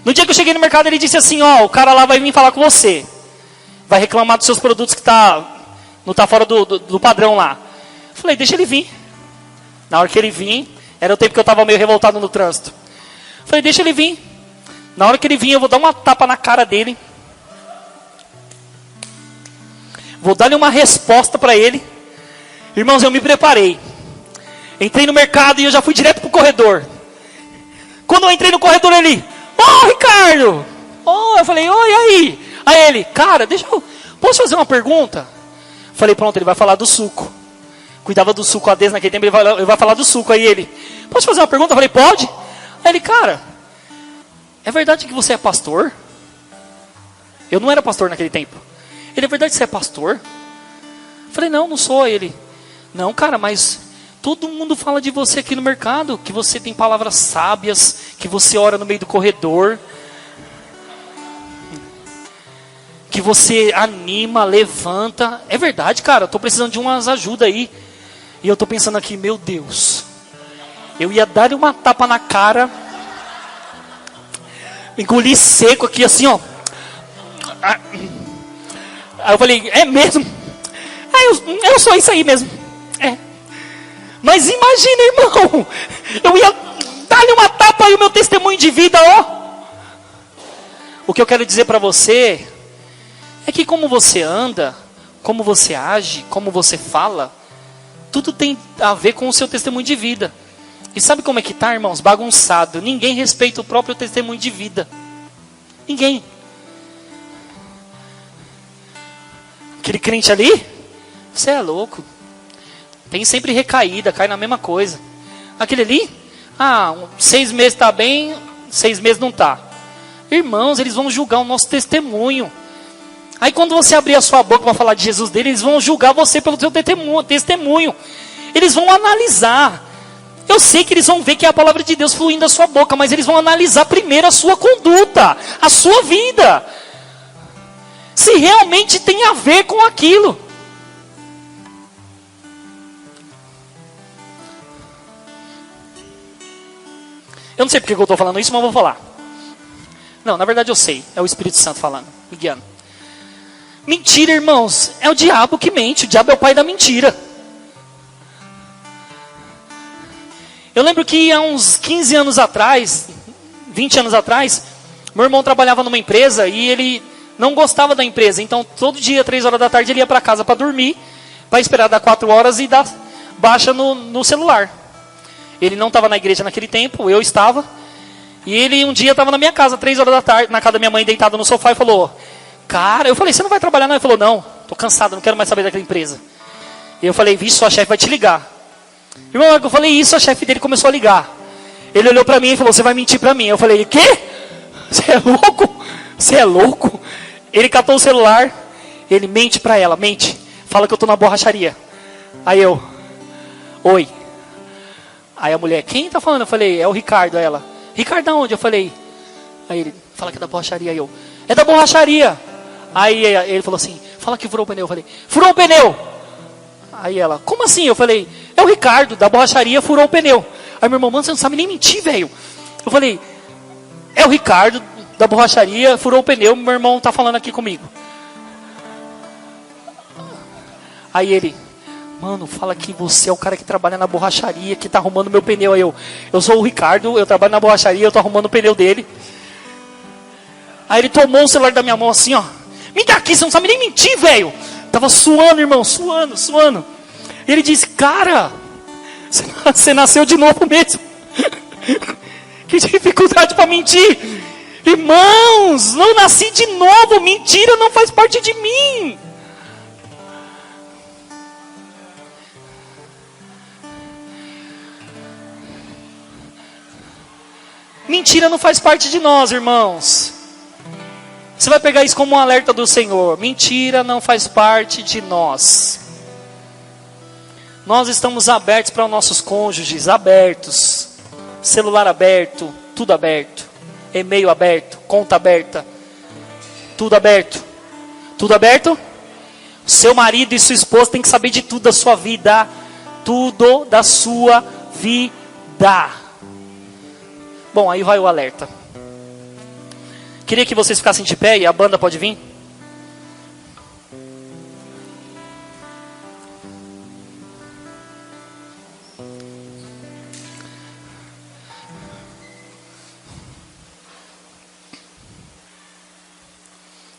No dia que eu cheguei no mercado, ele disse assim: ó, o cara lá vai vir falar com você. Vai reclamar dos seus produtos que não tá fora do padrão lá. Eu falei, deixa ele vir. Na hora que ele vir, era o tempo que eu estava meio revoltado no trânsito. Eu falei, deixa ele vir. Na hora que ele vir, eu vou dar uma tapa na cara dele. Vou dar-lhe uma resposta para ele. Irmãos, eu me preparei. Entrei no mercado e eu já fui direto para o corredor. Quando eu entrei no corredor, ele... Ricardo! Eu falei, oi, e aí? Aí ele, cara, posso fazer uma pergunta? Falei, pronto, ele vai falar do suco. Cuidava do suco ADES naquele tempo, ele vai falar do suco. Aí ele, posso fazer uma pergunta? Eu falei, pode. Aí ele, cara, é verdade que você é pastor? Eu não era pastor naquele tempo. Ele, é verdade que você é pastor? Eu falei, não sou. Ele, não, cara, mas todo mundo fala de você aqui no mercado, que você tem palavras sábias, que você ora no meio do corredor, que você anima, levanta. É verdade, cara, eu tô precisando de umas ajudas aí. E eu tô pensando aqui, meu Deus, eu ia dar uma tapa na cara, engolir seco aqui assim, ó. Aí eu falei, é mesmo? Eu sou isso aí mesmo. É. Mas imagina, irmão, eu ia dar-lhe uma tapa e o meu testemunho de vida, ó. O que eu quero dizer para você é que como você anda, como você age, como você fala, tudo tem a ver com o seu testemunho de vida. E sabe como é que tá, irmãos? Bagunçado. Ninguém respeita o próprio testemunho de vida. Ninguém. Aquele crente ali, você é louco. Tem sempre recaída, cai na mesma coisa. Aquele ali, 6 meses está bem, 6 meses não está. Irmãos, eles vão julgar o nosso testemunho. Aí quando você abrir a sua boca para falar de Jesus dele, eles vão julgar você pelo seu testemunho. Eles vão analisar. Eu sei que eles vão ver que é a palavra de Deus fluindo da sua boca, mas eles vão analisar primeiro a sua conduta, a sua vida. Se realmente tem a ver com aquilo. Eu não sei porque eu estou falando isso, mas eu vou falar. Não, na verdade eu sei. É o Espírito Santo falando, me guiando. Mentira, irmãos. É o diabo que mente. O diabo é o pai da mentira. Eu lembro que há uns 15 anos atrás, 20 anos atrás, meu irmão trabalhava numa empresa e ele não gostava da empresa. Então, todo dia, 3 horas da tarde, ele ia para casa para dormir, para esperar dar 4 horas e dar baixa no celular. Ele não estava na igreja naquele tempo, eu estava. E ele um dia estava na minha casa, 3 horas da tarde, na casa da minha mãe, deitado no sofá, e falou: cara, eu falei, você não vai trabalhar não? Ele falou: não, estou cansado, não quero mais saber daquela empresa. E eu falei: vixe, sua chefe vai te ligar. Irmão, eu falei isso, a chefe dele começou a ligar. Ele olhou para mim e falou: você vai mentir para mim. Eu falei: quê? Você é louco? Você é louco? Ele catou o celular, ele mente para ela, mente. Fala que eu estou na borracharia. Aí eu: oi. Aí a mulher: quem está falando? Eu falei: é o Ricardo. Aí ela: Ricardo aonde? Eu falei. Aí ele: fala que é da borracharia. Aí eu: é da borracharia. Aí ele falou assim: fala que furou o pneu. Eu falei: furou o pneu. Aí ela: como assim? Eu falei: é o Ricardo, da borracharia, furou o pneu. Aí meu irmão: mano, você não sabe nem mentir, velho. Eu falei: é o Ricardo, da borracharia, furou o pneu, meu irmão tá falando aqui comigo. Aí ele: mano, fala que você é o cara que trabalha na borracharia, que tá arrumando meu pneu. Aí eu sou o Ricardo, eu trabalho na borracharia, eu tô arrumando o pneu dele. Aí ele tomou o celular da minha mão assim, ó: me dá aqui, você não sabe nem mentir, velho. Tava suando, irmão, suando. E ele disse: cara, você nasceu de novo mesmo. Que dificuldade para mentir. Irmãos, não nasci de novo, mentira não faz parte de mim. Mentira não faz parte de nós, irmãos. Você vai pegar isso como um alerta do Senhor. Mentira não faz parte de nós. Nós estamos abertos para os nossos cônjuges, abertos. Celular aberto, tudo aberto. E-mail aberto, conta aberta. Tudo aberto. Tudo aberto? Seu marido e sua esposa têm que saber de tudo da sua vida. Tudo da sua vida. Bom, aí vai o alerta. Queria que vocês ficassem de pé e a banda pode vir.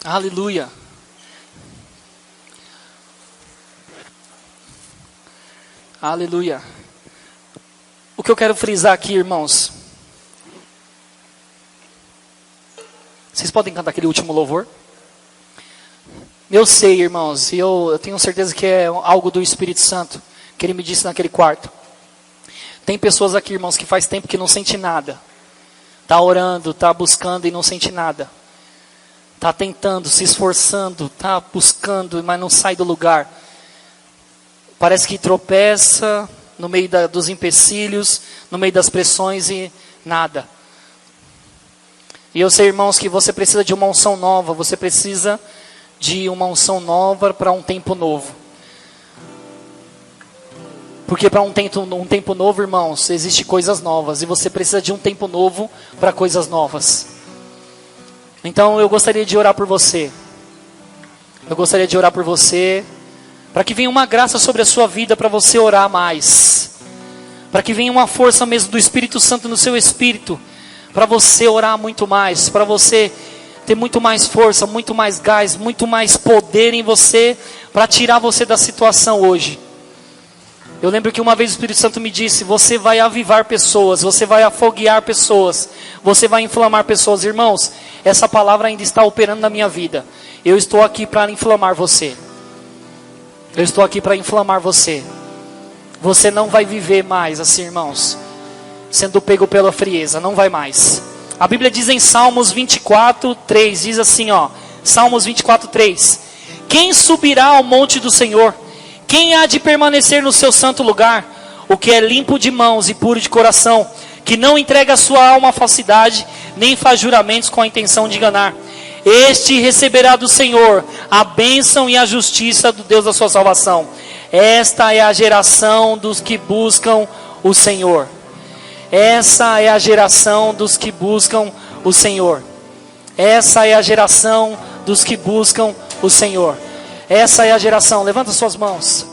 Aleluia. Aleluia. O que eu quero frisar aqui, irmãos. Vocês podem cantar aquele último louvor? Eu sei, irmãos, e eu tenho certeza que é algo do Espírito Santo, que ele me disse naquele quarto. Tem pessoas aqui, irmãos, que faz tempo que não sente nada. Está orando, está buscando e não sente nada. Está tentando, se esforçando, está buscando, mas não sai do lugar. Parece que tropeça no meio dos empecilhos, no meio das pressões e nada. E eu sei, irmãos, que você precisa de uma unção nova. Você precisa de uma unção nova para um tempo novo. Porque para um tempo novo, irmãos, existem coisas novas. E você precisa de um tempo novo para coisas novas. Então eu gostaria de orar por você. Eu gostaria de orar por você. Para que venha uma graça sobre a sua vida, para você orar mais. Para que venha uma força mesmo do Espírito Santo no seu espírito. Para você orar muito mais, para você ter muito mais força, muito mais gás, muito mais poder em você, para tirar você da situação hoje. Eu lembro que uma vez o Espírito Santo me disse: você vai avivar pessoas, você vai afoguear pessoas, você vai inflamar pessoas. Irmãos, essa palavra ainda está operando na minha vida. Eu estou aqui para inflamar você. Eu estou aqui para inflamar você. Você não vai viver mais assim, irmãos, sendo pego pela frieza, não vai mais. A Bíblia diz em Salmos 24:3, diz assim, ó, Salmos 24:3: quem subirá ao monte do Senhor? Quem há de permanecer no seu santo lugar? O que é limpo de mãos e puro de coração, que não entrega a sua alma à falsidade, nem faz juramentos com a intenção de enganar. Este receberá do Senhor a bênção e a justiça do Deus da sua salvação. Esta é a geração dos que buscam o Senhor. Essa é a geração dos que buscam o Senhor. Essa é a geração dos que buscam o Senhor. Essa é a geração. Levanta suas mãos.